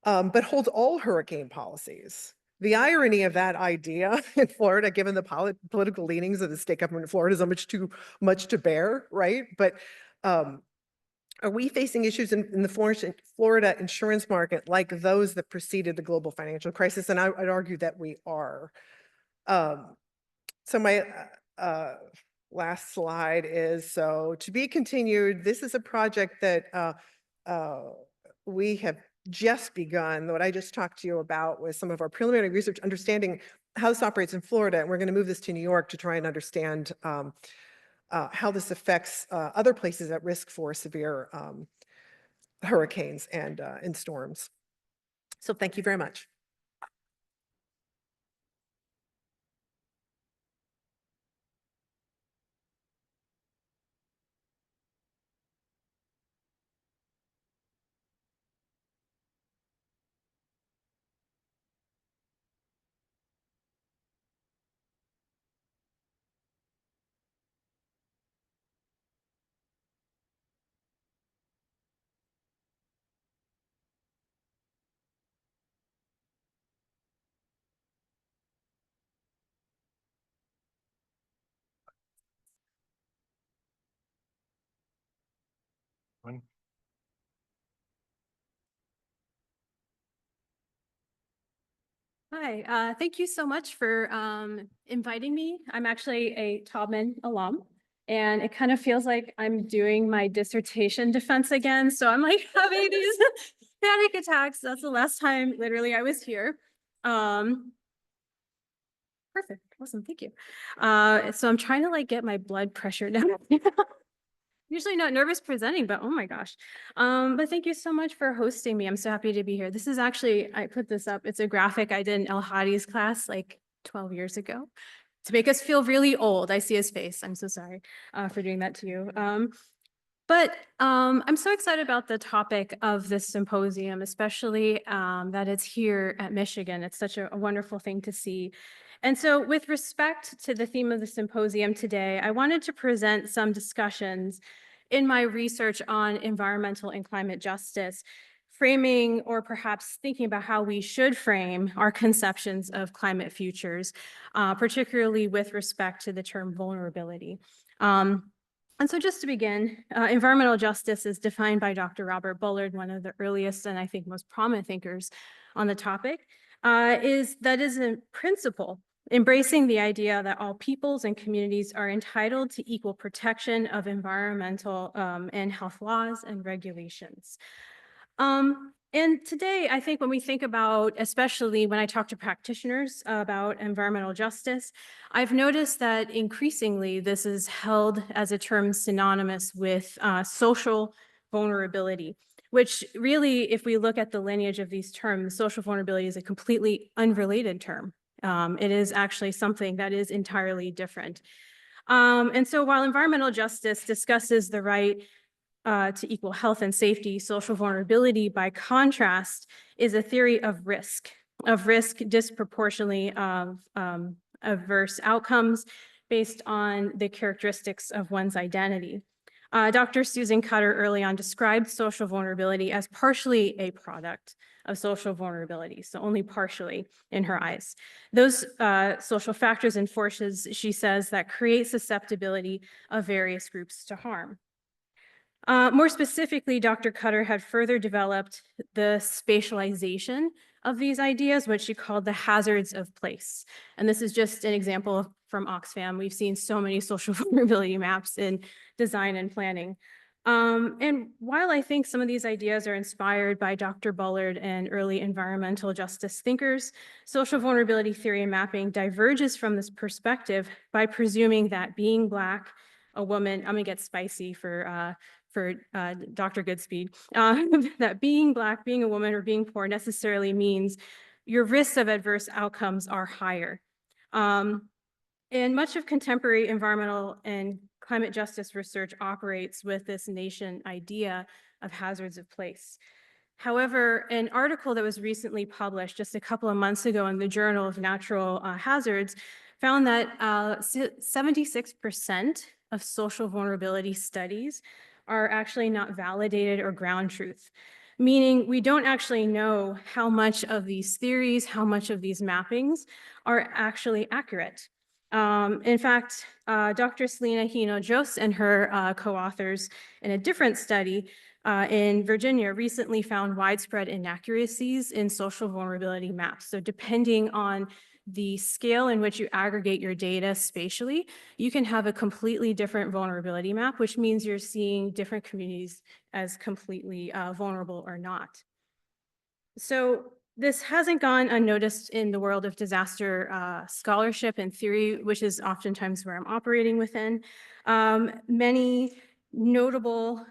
but holds all hurricane policies. The irony of that idea in Florida, given the political leanings of the state government in Florida, is too much to bear, right? But are we facing issues in the Florida insurance market like those that preceded the global financial crisis? And I'd argue that we are. So my last slide is, so to be continued. This is a project that we have just begun. What I just talked to you about was some of our preliminary research, understanding how this operates in Florida. And we're going to move this to New York to try and understand how this affects other places at risk for severe hurricanes and storms. So thank you very much. One. Hi, thank you so much for inviting me. I'm actually a Taubman alum, and it kind of feels like I'm doing my dissertation defense again. So I'm like having these panic attacks. That's the last time literally I was here. Perfect, awesome, thank you. So I'm trying to like get my blood pressure down. Usually not nervous presenting, but oh my gosh. But thank you so much for hosting me. I'm so happy to be here. This is actually, I put this up. It's a graphic I did in Elj Hadi's class like 12 years ago to make us feel really old. I see his face. I'm so sorry for doing that to you. But I'm so excited about the topic of this symposium, especially that it's here at Michigan. It's such a wonderful thing to see. And so with respect to the theme of the symposium today, I wanted to present some discussions in my research on environmental and climate justice, framing or perhaps thinking about how we should frame our conceptions of climate futures, particularly with respect to the term vulnerability. And so just to begin, environmental justice is defined by Dr. Robert Bullard, one of the earliest and I think most prominent thinkers on the topic, is a principle embracing the idea that all peoples and communities are entitled to equal protection of environmental and health laws and regulations. And today, I think when we think about, especially when I talk to practitioners about environmental justice, I've noticed that increasingly this is held as a term synonymous with social vulnerability, which really, if we look at the lineage of these terms, social vulnerability is a completely unrelated term. It is actually something that is entirely different. And so while environmental justice discusses the right to equal health and safety, social vulnerability, by contrast, is a theory of risk disproportionately of adverse outcomes based on the characteristics of one's identity. Dr. Suzanne Cutter early on described social vulnerability as partially a product of social vulnerability, so only partially in her eyes. Those social factors and forces, she says, that create susceptibility of various groups to harm. More specifically, Dr. Cutter had further developed the spatialization of these ideas, what she called the hazards of place. And this is just an example from Oxfam. We've seen so many social vulnerability maps in design and planning. And while I think some of these ideas are inspired by Dr. Bullard and early environmental justice thinkers, social vulnerability theory and mapping diverges from this perspective by presuming that being Black, a woman, I'm gonna get spicy for Dr. Goodspeed, that being Black, being a woman, or being poor necessarily means your risks of adverse outcomes are higher. And much of contemporary environmental and climate justice research operates with this nation idea of hazards of place. However, an article that was recently published just a couple of months ago in the Journal of Natural Hazards found that 76% of social vulnerability studies are actually not validated or ground truth, meaning we don't actually know how much of these theories, how much of these mappings are actually accurate. In fact, Dr. Selena Hino-Jost and her co-authors in a different study in Virginia recently found widespread inaccuracies in social vulnerability maps. So depending on the scale in which you aggregate your data spatially, you can have a completely different vulnerability map, which means you're seeing different communities as completely vulnerable or not. So this hasn't gone unnoticed in the world of disaster scholarship and theory, which is oftentimes where I'm operating within. Many notable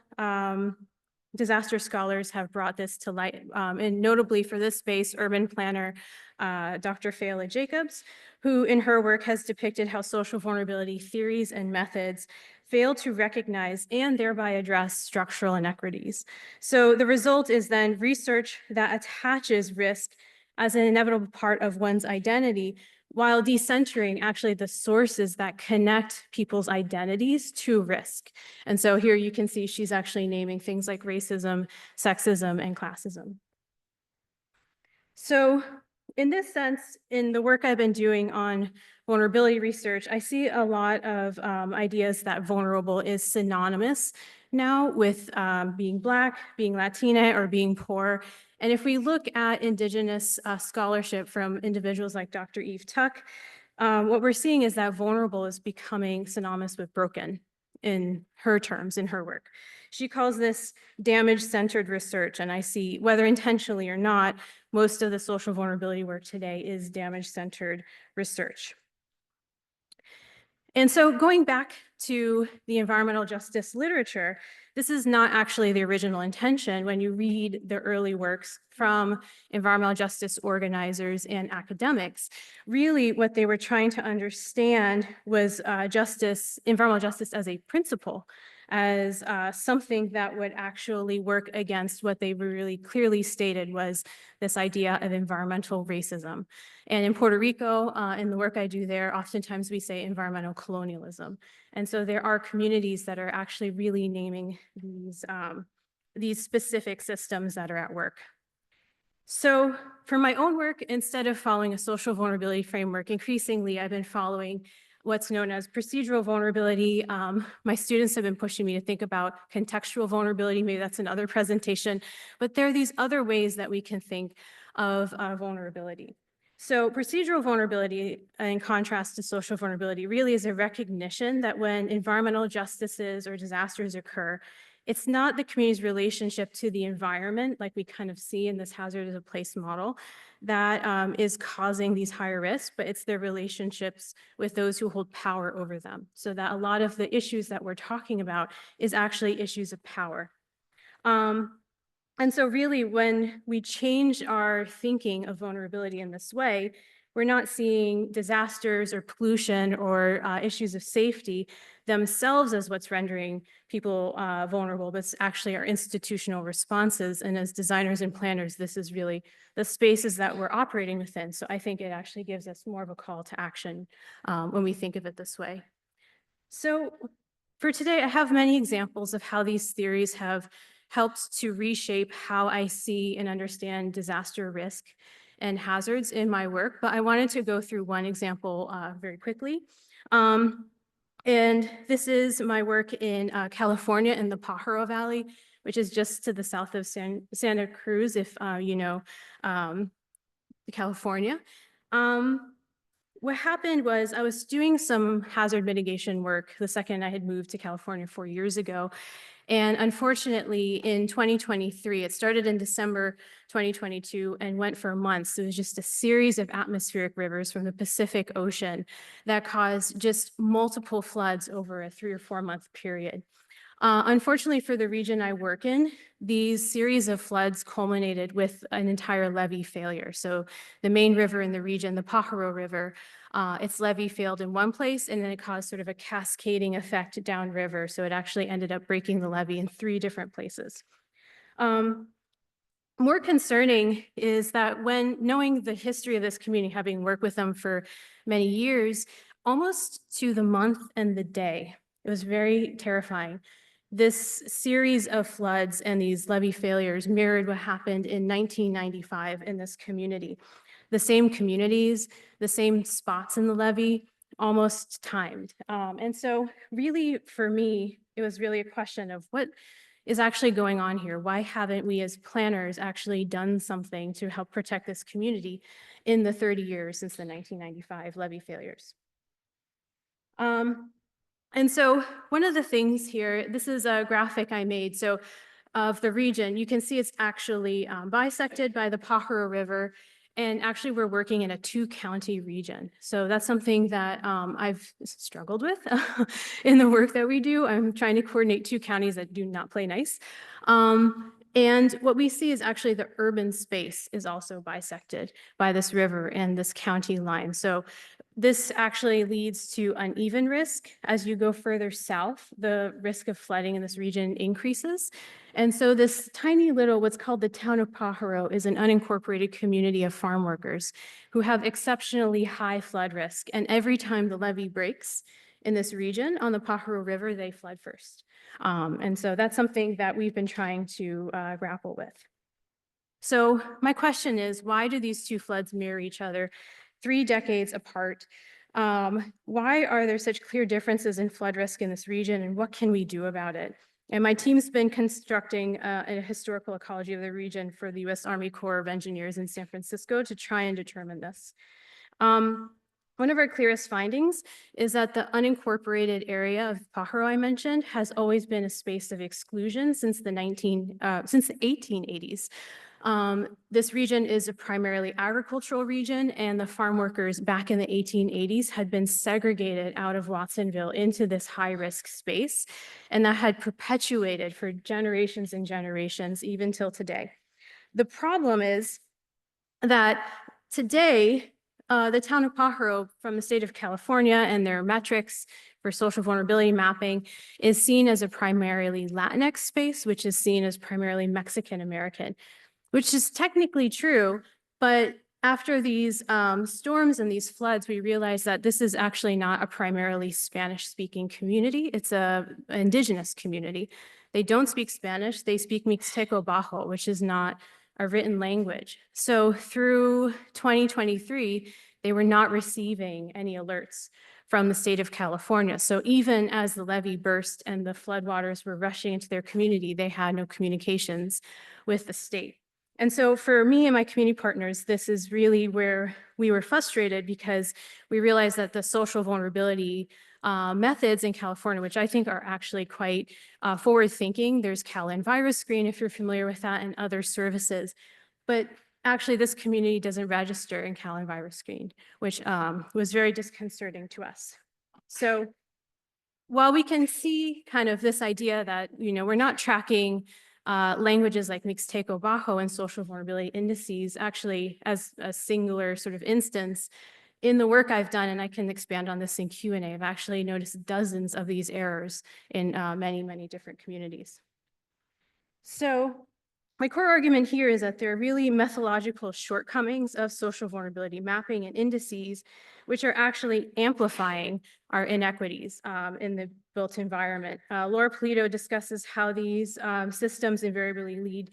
disaster scholars have brought this to light, and notably for this space, urban planner Dr. Fayla Jacobs, who in her work has depicted how social vulnerability theories and methods fail to recognize and thereby address structural inequities. So the result is then research that attaches risk as an inevitable part of one's identity, while decentering actually the sources that connect people's identities to risk. And so here you can see she's actually naming things like racism, sexism, and classism. So in this sense, in the work I've been doing on vulnerability research, I see a lot of ideas that vulnerable is synonymous now with being Black, being Latina, or being poor. And if we look at Indigenous scholarship from individuals like Dr. Eve Tuck, what we're seeing is that vulnerable is becoming synonymous with broken in her terms, in her work. She calls this damage-centered research, and I see, whether intentionally or not, most of the social vulnerability work today is damage-centered research. And so going back to the environmental justice literature, this is not actually the original intention when you read the early works from environmental justice organizers and academics. Really, what they were trying to understand was environmental justice as a principle, as something that would actually work against what they really clearly stated was this idea of environmental racism. And in Puerto Rico, in the work I do there, oftentimes we say environmental colonialism. And so there are communities that are actually really naming these specific systems that are at work. So for my own work, instead of following a social vulnerability framework, increasingly I've been following what's known as procedural vulnerability. My students have been pushing me to think about contextual vulnerability. Maybe that's another presentation, but there are these other ways that we can think of vulnerability. So procedural vulnerability, in contrast to social vulnerability, really is a recognition that when environmental justices or disasters occur, it's not the community's relationship to the environment, like we kind of see in this hazard as a place model, that is causing these higher risks, but it's their relationships with those who hold power over them. So that a lot of the issues that we're talking about is actually issues of power. And so really, when we change our thinking of vulnerability in this way, we're not seeing disasters or pollution or issues of safety themselves as what's rendering people vulnerable, but it's actually our institutional responses. And as designers and planners, this is really the spaces that we're operating within. So I think it actually gives us more of a call to action when we think of it this way. So for today, I have many examples of how these theories have helped to reshape how I see and understand disaster risk and hazards in my work, but I wanted to go through one example very quickly. And this is my work in California in the Pajaro Valley, which is just to the south of Santa Cruz, if you know California. What happened was I was doing some hazard mitigation work the second I had moved to California 4 years ago. And unfortunately, in 2023, it started in December 2022 and went for months. It was just a series of atmospheric rivers from the Pacific Ocean that caused just multiple floods over a 3 or 4 month period. Unfortunately for the region I work in, these series of floods culminated with an entire levee failure. So the main river in the region, the Pajaro River, its levee failed in one place, and then it caused sort of a cascading effect downriver. So it actually ended up breaking the levee in 3 different places. More concerning is that when knowing the history of this community, having worked with them for many years, almost to the month and the day, it was very terrifying. This series of floods and these levee failures mirrored what happened in 1995 in this community. The same communities, the same spots in the levee, almost timed. And so really, for me, it was really a question of what is actually going on here? Why haven't we as planners actually done something to help protect this community in the 30 years since the 1995 levee failures? And so one of the things here, this is a graphic I made. So of the region, you can see it's actually bisected by the Pajaro River. And actually, we're working in a 2-county region. So that's something that I've struggled with in the work that we do. I'm trying to coordinate 2 counties that do not play nice. And what we see is actually the urban space is also bisected by this river and this county line. So this actually leads to uneven risk. As you go further south, the risk of flooding in this region increases. And so this tiny little, what's called the town of Pajaro, is an unincorporated community of farm workers who have exceptionally high flood risk. And every time the levee breaks in this region on the Pajaro River, they flood first. And so that's something that we've been trying to grapple with. So my question is, why do these 2 floods mirror each other 3 decades apart? Why are there such clear differences in flood risk in this region, and what can we do about it? And my team's been constructing a historical ecology of the region for the U.S. Army Corps of Engineers in San Francisco to try and determine this. One of our clearest findings is that the unincorporated area of Pajaro I mentioned has always been a space of exclusion since the 1880s. This region is a primarily agricultural region, and the farm workers back in the 1880s had been segregated out of Watsonville into this high-risk space, and that had perpetuated for generations and generations, even till today. The problem is that today, the town of Pajaro from the state of California and their metrics for social vulnerability mapping is seen as a primarily Latinx space, which is seen as primarily Mexican American, which is technically true, but after these storms and these floods, we realized that this is actually not a primarily Spanish-speaking community. It's an indigenous community. They don't speak Spanish. They speak Mixteco Bajo, which is not a written language. So through 2023, they were not receiving any alerts from the state of California. So even as the levee burst and the floodwaters were rushing into their community, they had no communications with the state. And so for me and my community partners, this is really where we were frustrated, because we realized that the social vulnerability methods in California, which I think are actually quite forward-thinking. There's CalEnviroscreen, if you're familiar with that, and other services. But actually, this community doesn't register in CalEnviroscreen, which was very disconcerting to us. So while we can see kind of this idea that, we're not tracking languages like Mixteco Bajo and social vulnerability indices actually as a singular sort of instance, in the work I've done, and I can expand on this in Q&A, I've actually noticed dozens of these errors in many, many different communities. So my core argument here is that there are really methodological shortcomings of social vulnerability mapping and indices, which are actually amplifying our inequities in the built environment. Laura Polito discusses how these systems invariably lead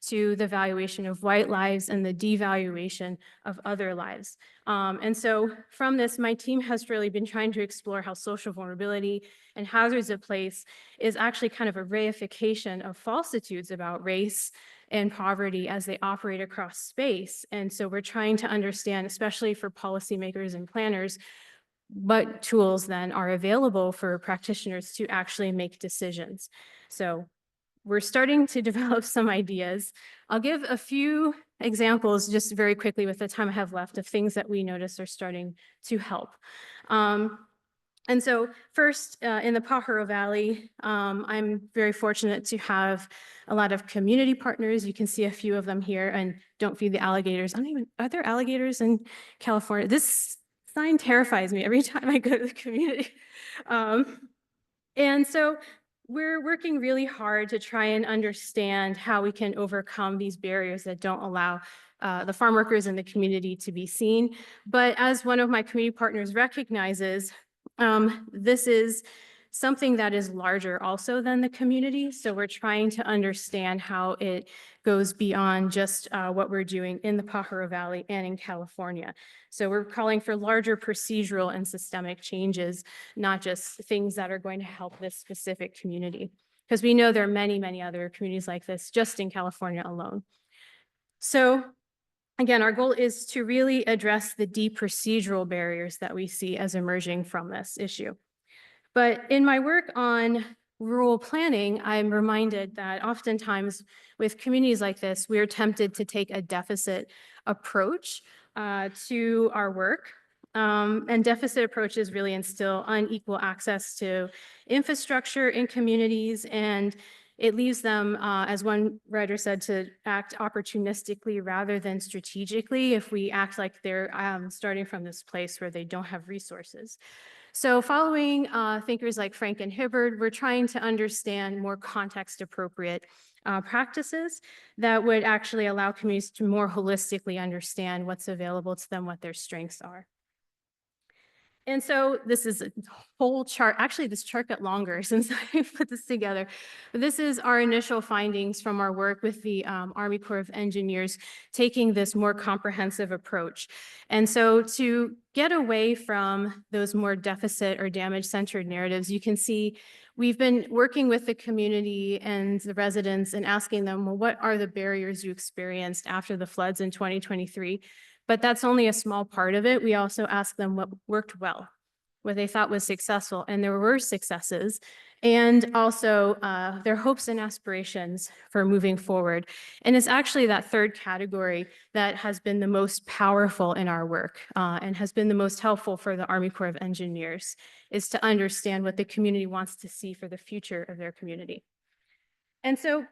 to the valuation of white lives and the devaluation of other lives. And so from this, my team has really been trying to explore how social vulnerability and hazards of place is actually kind of a reification of falsitudes about race and poverty as they operate across space. And so we're trying to understand, especially for policymakers and planners, what tools then are available for practitioners to actually make decisions. So we're starting to develop some ideas. I'll give a few examples just very quickly with the time I have left of things that we notice are starting to help. And so first, in the Pajaro Valley, I'm very fortunate to have a lot of community partners. You can see a few of them here, and don't feed the alligators. I don't even, are there alligators in California? This sign terrifies me every time I go to the community. And so we're working really hard to try and understand how we can overcome these barriers that don't allow the farm workers in the community to be seen. But as one of my community partners recognizes, this is something that is larger also than the community. So we're trying to understand how it goes beyond just what we're doing in the Pajaro Valley and in California. So we're calling for larger procedural and systemic changes, not just things that are going to help this specific community. Because we know there are many, many other communities like this just in California alone. So again, our goal is to really address the deep procedural barriers that we see as emerging from this issue. But in my work on rural planning, I'm reminded that oftentimes with communities like this, we're tempted to take a deficit approach to our work. And deficit approaches really instill unequal access to infrastructure in communities, and it leaves them, as one writer said, to act opportunistically rather than strategically if we act like they're starting from this place where they don't have resources. So following thinkers like Frank and Hibbard, we're trying to understand more context-appropriate practices that would actually allow communities to more holistically understand what's available to them, what their strengths are. And so this is a whole chart. Actually, this chart got longer since I put this together. But this is our initial findings from our work with the Army Corps of Engineers, taking this more comprehensive approach. And so to get away from those more deficit or damage-centered narratives, you can see we've been working with the community and the residents and asking them, well, what are the barriers you experienced after the floods in 2023? But that's only a small part of it. We also asked them what worked well, what they thought was successful, and there were successes, and also their hopes and aspirations for moving forward. And it's actually that third category that has been the most powerful in our work and has been the most helpful for the Army Corps of Engineers, is to understand what the community wants to see for the future of their community. And so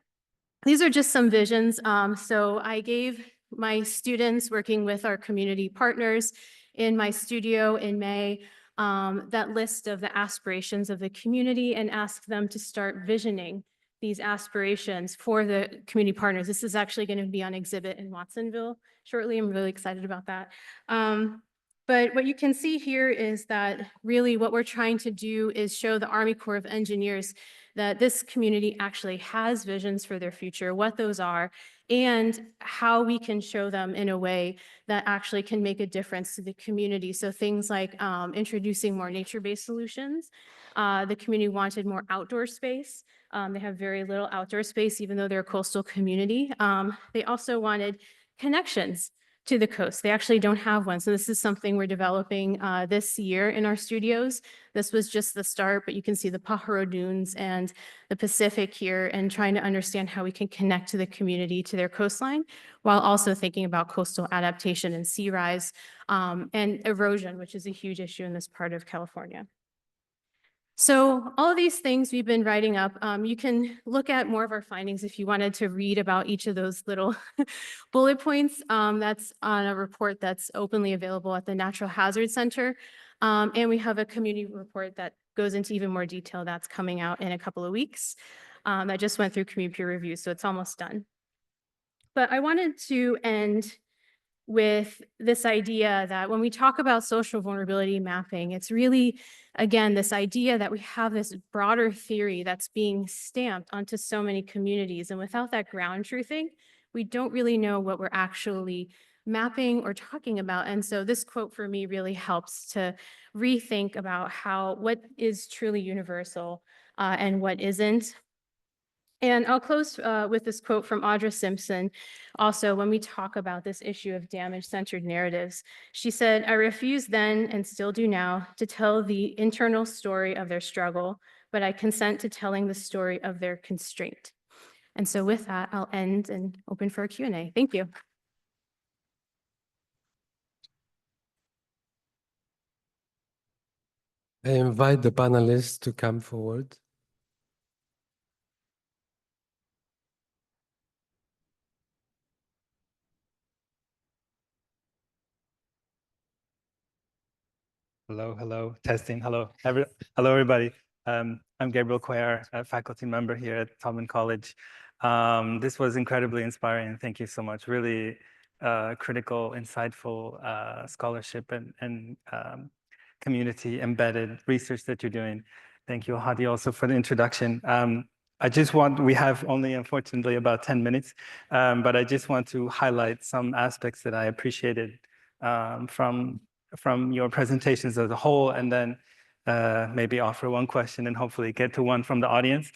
these are just some visions. So I gave my students working with our community partners in my studio in May that list of the aspirations of the community and asked them to start visioning these aspirations for the community partners. This is actually going to be on exhibit in Watsonville shortly. I'm really excited about that. But what you can see here is that really what we're trying to do is show the Army Corps of Engineers that this community actually has visions for their future, what those are, and how we can show them in a way that actually can make a difference to the community. So things like introducing more nature-based solutions. The community wanted more outdoor space. They have very little outdoor space, even though they're a coastal community. They also wanted connections to the coast. They actually don't have one. So this is something we're developing this year in our studios. This was just the start, but you can see the Pajaro Dunes and the Pacific here, and trying to understand how we can connect to the community, to their coastline, while also thinking about coastal adaptation and sea rise and erosion, which is a huge issue in this part of California. So all of these things we've been writing up, you can look at more of our findings if you wanted to read about each of those little bullet points. That's on a report that's openly available at the Natural Hazard Center. And we have a community report that goes into even more detail that's coming out in a couple of weeks. That just went through community peer review, so it's almost done. But I wanted to end with this idea that when we talk about social vulnerability mapping, it's really, again, this idea that we have this broader theory that's being stamped onto so many communities. And without that ground truthing, we don't really know what we're actually mapping or talking about. And so this quote for me really helps to rethink about what is truly universal and what isn't. And I'll close with this quote from Audra Simpson. Also, when we talk about this issue of damage-centered narratives, she said, "I refuse then, and still do now, to tell the internal story of their struggle, but I consent to telling the story of their constraint." And so with that, I'll end and open for a Q&A. Thank you. I invite the panelists to come forward. Hello, hello, testing. Hello, hello, everybody. I'm Gabriel Cuellar, a faculty member here at Taubman College. This was incredibly inspiring. Thank you so much. Really critical, insightful scholarship and community embedded research that you're doing. Thank you, Hadi, also for the introduction. We have only, unfortunately, about 10 minutes, but I just want to highlight some aspects that I appreciated from your presentations as a whole, and then maybe offer one question and hopefully get to one from the audience.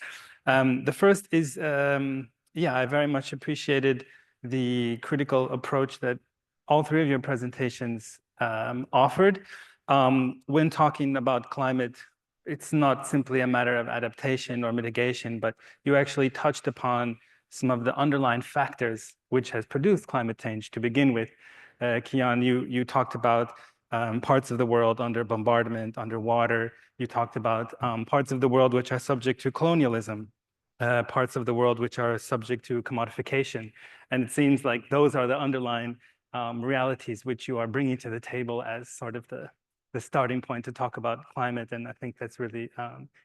The first is, yeah, I very much appreciated the critical approach that all three of your presentations offered. When talking about climate, it's not simply a matter of adaptation or mitigation, but you actually touched upon some of the underlying factors which has produced climate change to begin with. Kian, you talked about parts of the world under bombardment, underwater. You talked about parts of the world which are subject to colonialism, parts of the world which are subject to commodification. And it seems like those are the underlying realities which you are bringing to the table as sort of the starting point to talk about climate. And I think that's really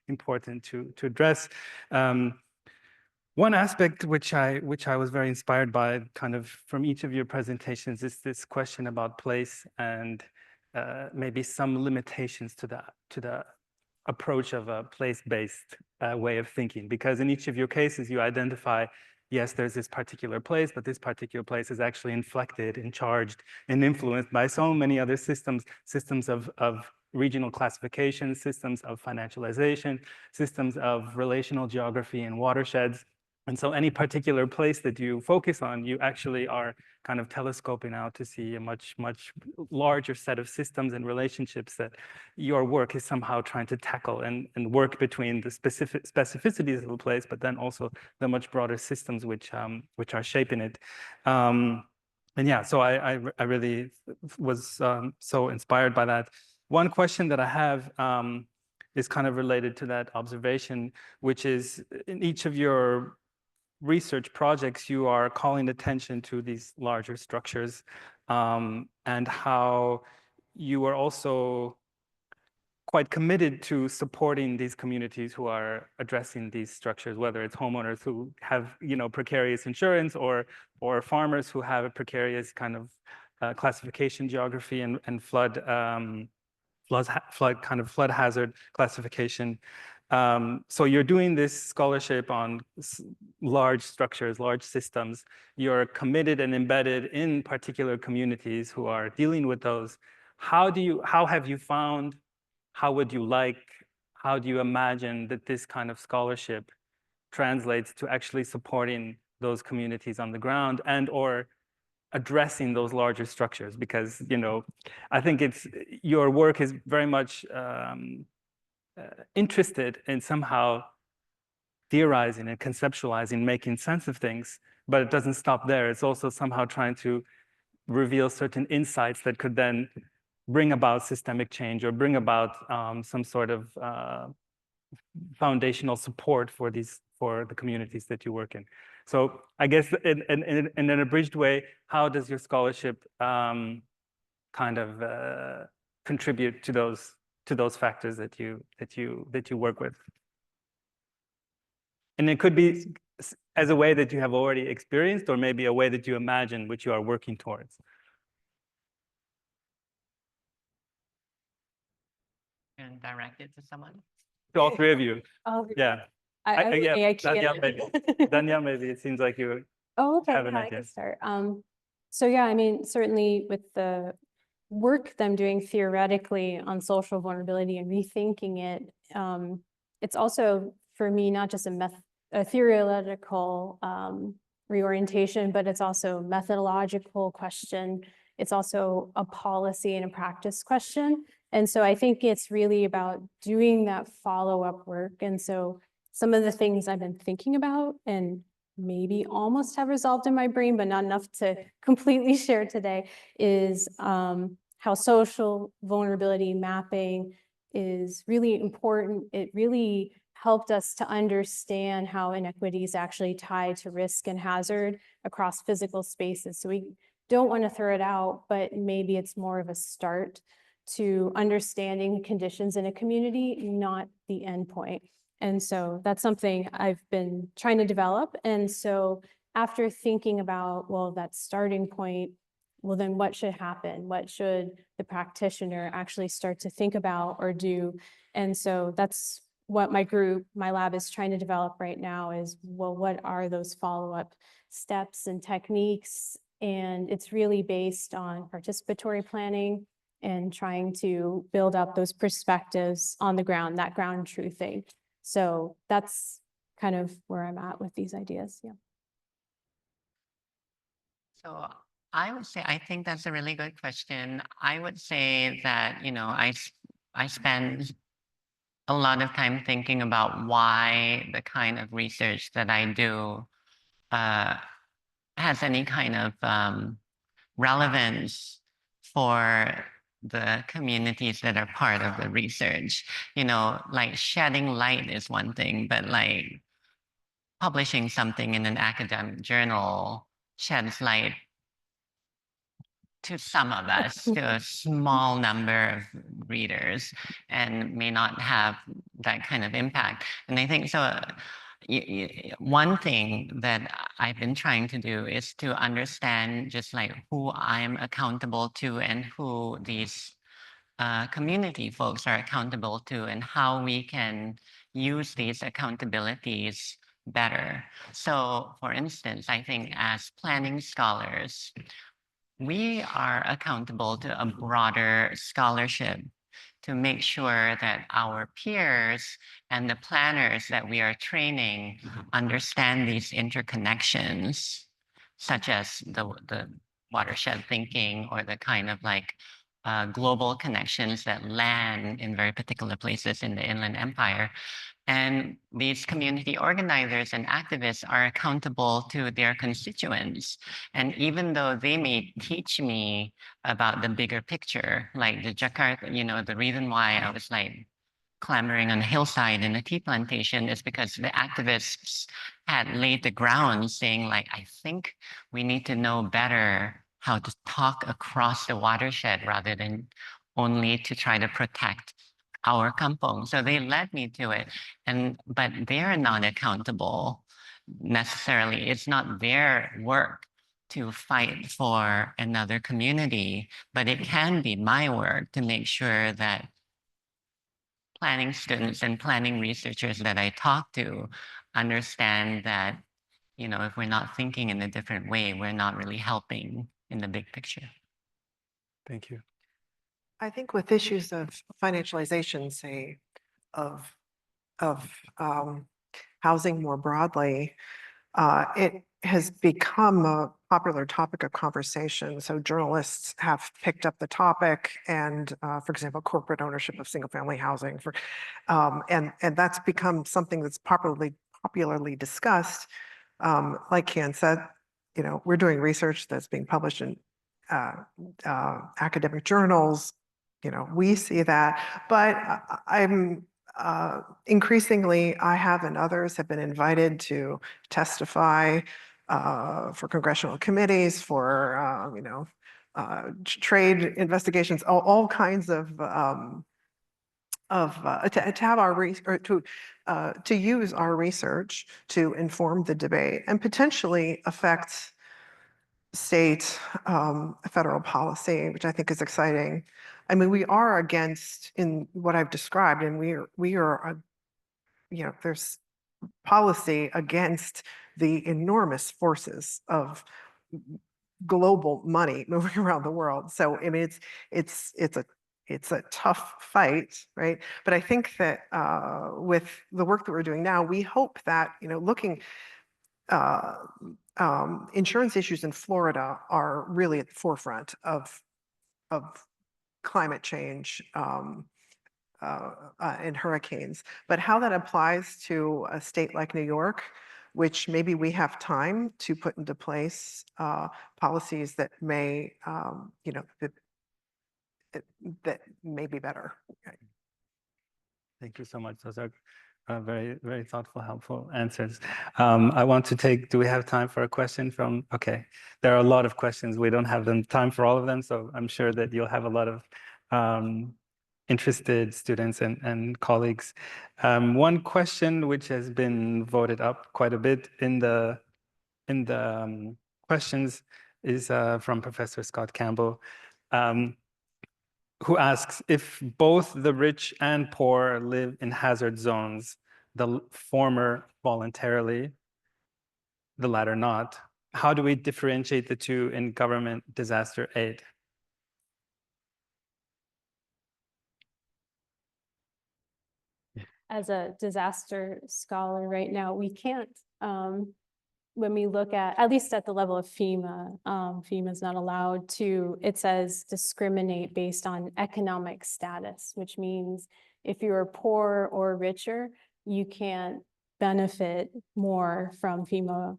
important to address. One aspect which I was very inspired by kind of from each of your presentations is this question about place and maybe some limitations to the approach of a place-based way of thinking. Because in each of your cases, you identify, yes, there's this particular place, but this particular place is actually inflected and charged and influenced by so many other systems of regional classification, systems of financialization, systems of relational geography and watersheds. And so any particular place that you focus on, you actually are kind of telescoping out to see a much, much larger set of systems and relationships that your work is somehow trying to tackle and work between the specific specificities of a place, but then also the much broader systems which are shaping it. And yeah, so I really was so inspired by that. One question that I have is kind of related to that observation, which is in each of your research projects, you are calling attention to these larger structures and how you are also quite committed to supporting these communities who are addressing these structures, whether it's homeowners who have, precarious insurance or farmers who have a precarious kind of classification geography and flood hazard classification. So you're doing this scholarship on large structures, large systems. You're committed and embedded in particular communities who are dealing with those. How have you found, how would you like, how do you imagine that this kind of scholarship translates to actually supporting those communities on the ground and or addressing those larger structures? Because, I think your work is very much interested in somehow theorizing and conceptualizing, making sense of things, but it doesn't stop there. It's also somehow trying to reveal certain insights that could then bring about systemic change or bring about some sort of foundational support for the communities that you work in. So I guess in an abridged way, how does your scholarship kind of contribute to those factors that you work with? And it could be as a way that you have already experienced, or maybe a way that you imagine which you are working towards. And direct it to someone. To all three of you. Oh, Yeah. I Danielle, can't. Danielle, maybe it seems like you Oh, okay, have an yeah, I idea. can start. So yeah, I mean, certainly with the work that I'm doing theoretically on social vulnerability and rethinking it, it's also for me not just a theoretical reorientation, but it's also a methodological question. It's also a policy and a practice question. And so I think it's really about doing that follow-up work. And so some of the things I've been thinking about and maybe almost have resolved in my brain, but not enough to completely share today, is how social vulnerability mapping is really important. It really helped us to understand how inequities actually tie to risk and hazard across physical spaces. So we don't want to throw it out, but maybe it's more of a start to understanding conditions in a community, not the end point. And so that's something I've been trying to develop. And so after thinking about, well, that starting point, well, then what should happen? What should the practitioner actually start to think about or do? And so that's what my lab is trying to develop right now is, well, what are those follow-up steps and techniques? And it's really based on participatory planning and trying to build up those perspectives on the ground, that ground truthing. So that's kind of where I'm at with these ideas. Yeah. So I would say, I think that's a really good question. I would say that, I spend a lot of time thinking about why the kind of research that I do has any kind of relevance for the communities that are part of the research. Like shedding light is one thing, but like publishing something in an academic journal sheds light to some of us, to a small number of readers, and may not have that kind of impact. And I think so. One thing that I've been trying to do is to understand just like who I'm accountable to and who these community folks are accountable to, and how we can use these accountabilities better. So, for instance, I think as planning scholars, we are accountable to a broader scholarship to make sure that our peers and the planners that we are training understand these interconnections, such as the watershed thinking or the kind of like global connections that land in very particular places in the Inland Empire. And these community organizers and activists are accountable to their constituents. And even though they may teach me about the bigger picture, like the Jakarta, the reason why I was like clambering on a hillside in a tea plantation is because the activists had laid the ground saying like, I think we need to know better how to talk across the watershed rather than only to try to protect our kampong. So they led me to it. But they're not accountable necessarily. It's not their work to fight for another community, but it can be my work to make sure that planning students and planning researchers that I talk to understand that, if we're not thinking in a different way, we're not really helping in the big picture. Thank you. I think with issues of financialization, say, of housing more broadly, it has become a popular topic of conversation. So journalists have picked up the topic, and for example, corporate ownership of single-family housing, and that's become something that's popularly discussed. Like Kian said, we're doing research that's being published in academic journals. We see that, but I'm increasingly, I have and others have been invited to testify for congressional committees, for trade investigations, all kinds of to have our research, to use our research to inform the debate and potentially affect state, federal policy, which I think is exciting. I mean, we are against in what I've described, and we are there's policy against the enormous forces of global money moving around the world. So I mean, it's a tough fight, right? But I think that with the work that we're doing now, we hope that looking. Insurance issues in Florida are really at the forefront of climate change and hurricanes. But how that applies to a state like New York, which maybe we have time to put into place policies that may, that may be better. Thank you so much. Those are very, very thoughtful, helpful answers. I want to take, do we have time for a question from, okay. There are a lot of questions. We don't have time for all of them, so I'm sure that you'll have a lot of interested students and colleagues. One question which has been voted up quite a bit in the questions is from Professor Scott Campbell, who asks, if both the rich and poor live in hazard zones, the former voluntarily, the latter not, how do we differentiate the two in government disaster aid? As a disaster scholar right now, we can't, when we look at least at the level of FEMA, FEMA is not allowed to, it says discriminate based on economic status, which means if you're poor or richer, you can't benefit more from FEMA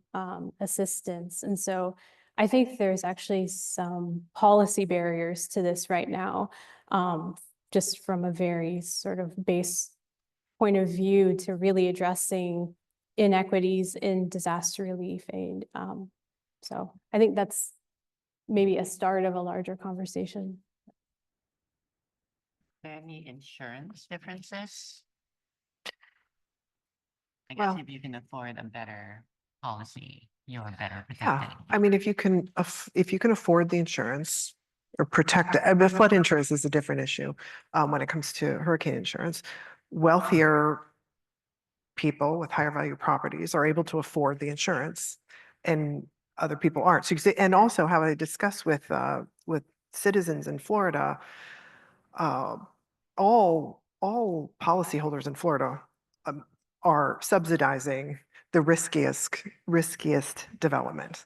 assistance. And so I think there's actually some policy barriers to this right now, just from a very sort of base point of view to really addressing inequities in disaster relief aid. So I think that's maybe a start of a larger conversation. Are there any insurance differences? I guess Well- if you can afford a better policy, you're better Yeah, protected. I mean, if you can afford the insurance or protect, the flood insurance is a different issue when it comes to hurricane insurance. Wealthier people with higher value properties are able to afford the insurance and other people aren't. So you can say, and also how I discussed with citizens in Florida, all policyholders in Florida are subsidizing the riskiest development,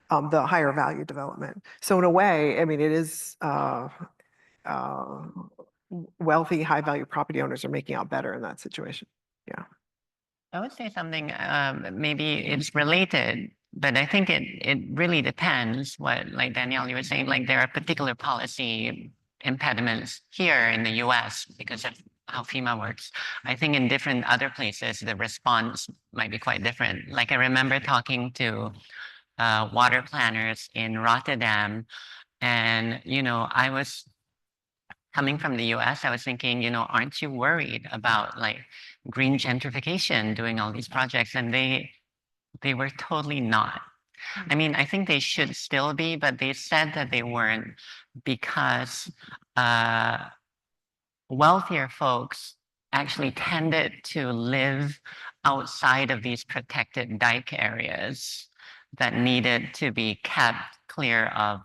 the higher value development. So in a way, I mean, it is wealthy, high value property owners are making out better in that situation. Yeah. I would say something, maybe it's related, but I think it really depends what, like Danielle, you were saying, like there are particular policy impediments here in the US because of how FEMA works. I think in different other places, the response might be quite different. Like I remember talking to water planners in Rotterdam, and, you know, I was coming from the US, I was thinking, you know, aren't you worried about like green gentrification doing all these projects? And they were totally not. I mean, I think they should still be, but they said that they weren't because wealthier folks actually tended to live outside of these protected dike areas that needed to be kept clear of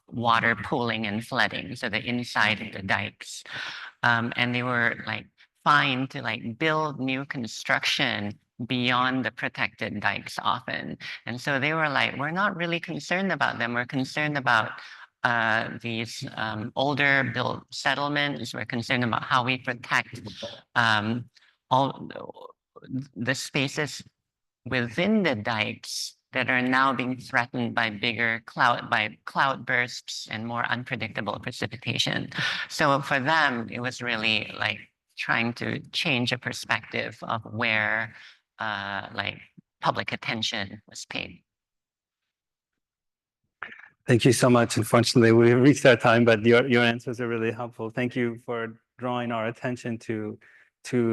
water pooling and flooding, so the inside of the dikes. And they were like fine to like build new construction beyond the protected dikes often. And so they were like, we're not really concerned about them. We're concerned about these older built settlements. We're concerned about how we protect all the spaces within the dikes that are now being threatened by cloud bursts and more unpredictable precipitation. So for them, it was really like trying to change a perspective of where like public attention was paid. Thank you so much. Unfortunately, we reached our time, but your answers are really helpful. Thank you for drawing our attention to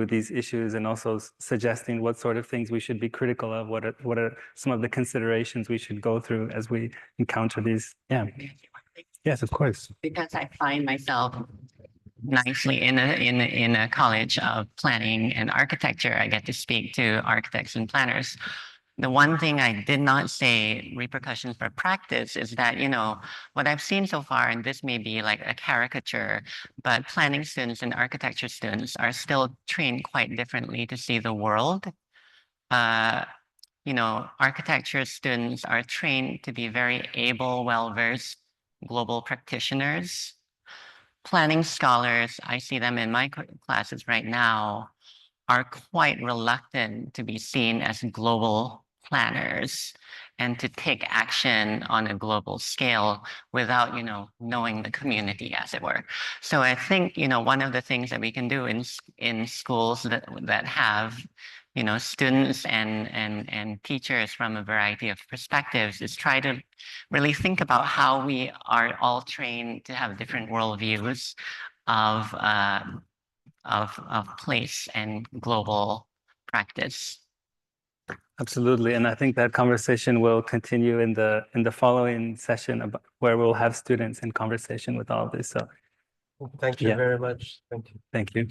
these issues and also suggesting what sort of things we should be critical of. What are some of the considerations we should go through as we encounter these? Yeah. Yes, of course. Because I find myself nicely in a college of planning and architecture. I get to speak to architects and planners. The one thing I did not say repercussions for practice is that, you know, what I've seen so far, and this may be like a caricature, but planning students and architecture students are still trained quite differently to see the world. You know, architecture students are trained to be very able, well-versed global practitioners. Planning scholars, I see them in my classes right now, are quite reluctant to be seen as global planners and to take action on a global scale without, knowing the community, as it were. So I think, one of the things that we can do in schools that have, students and teachers from a variety of perspectives is try to really think about how we are all trained to have different worldviews of place and global practice. Absolutely, and I think that conversation will continue in the following session where we'll have students in conversation with all of this. So Thank you Yeah. very much. Thank you. thank you.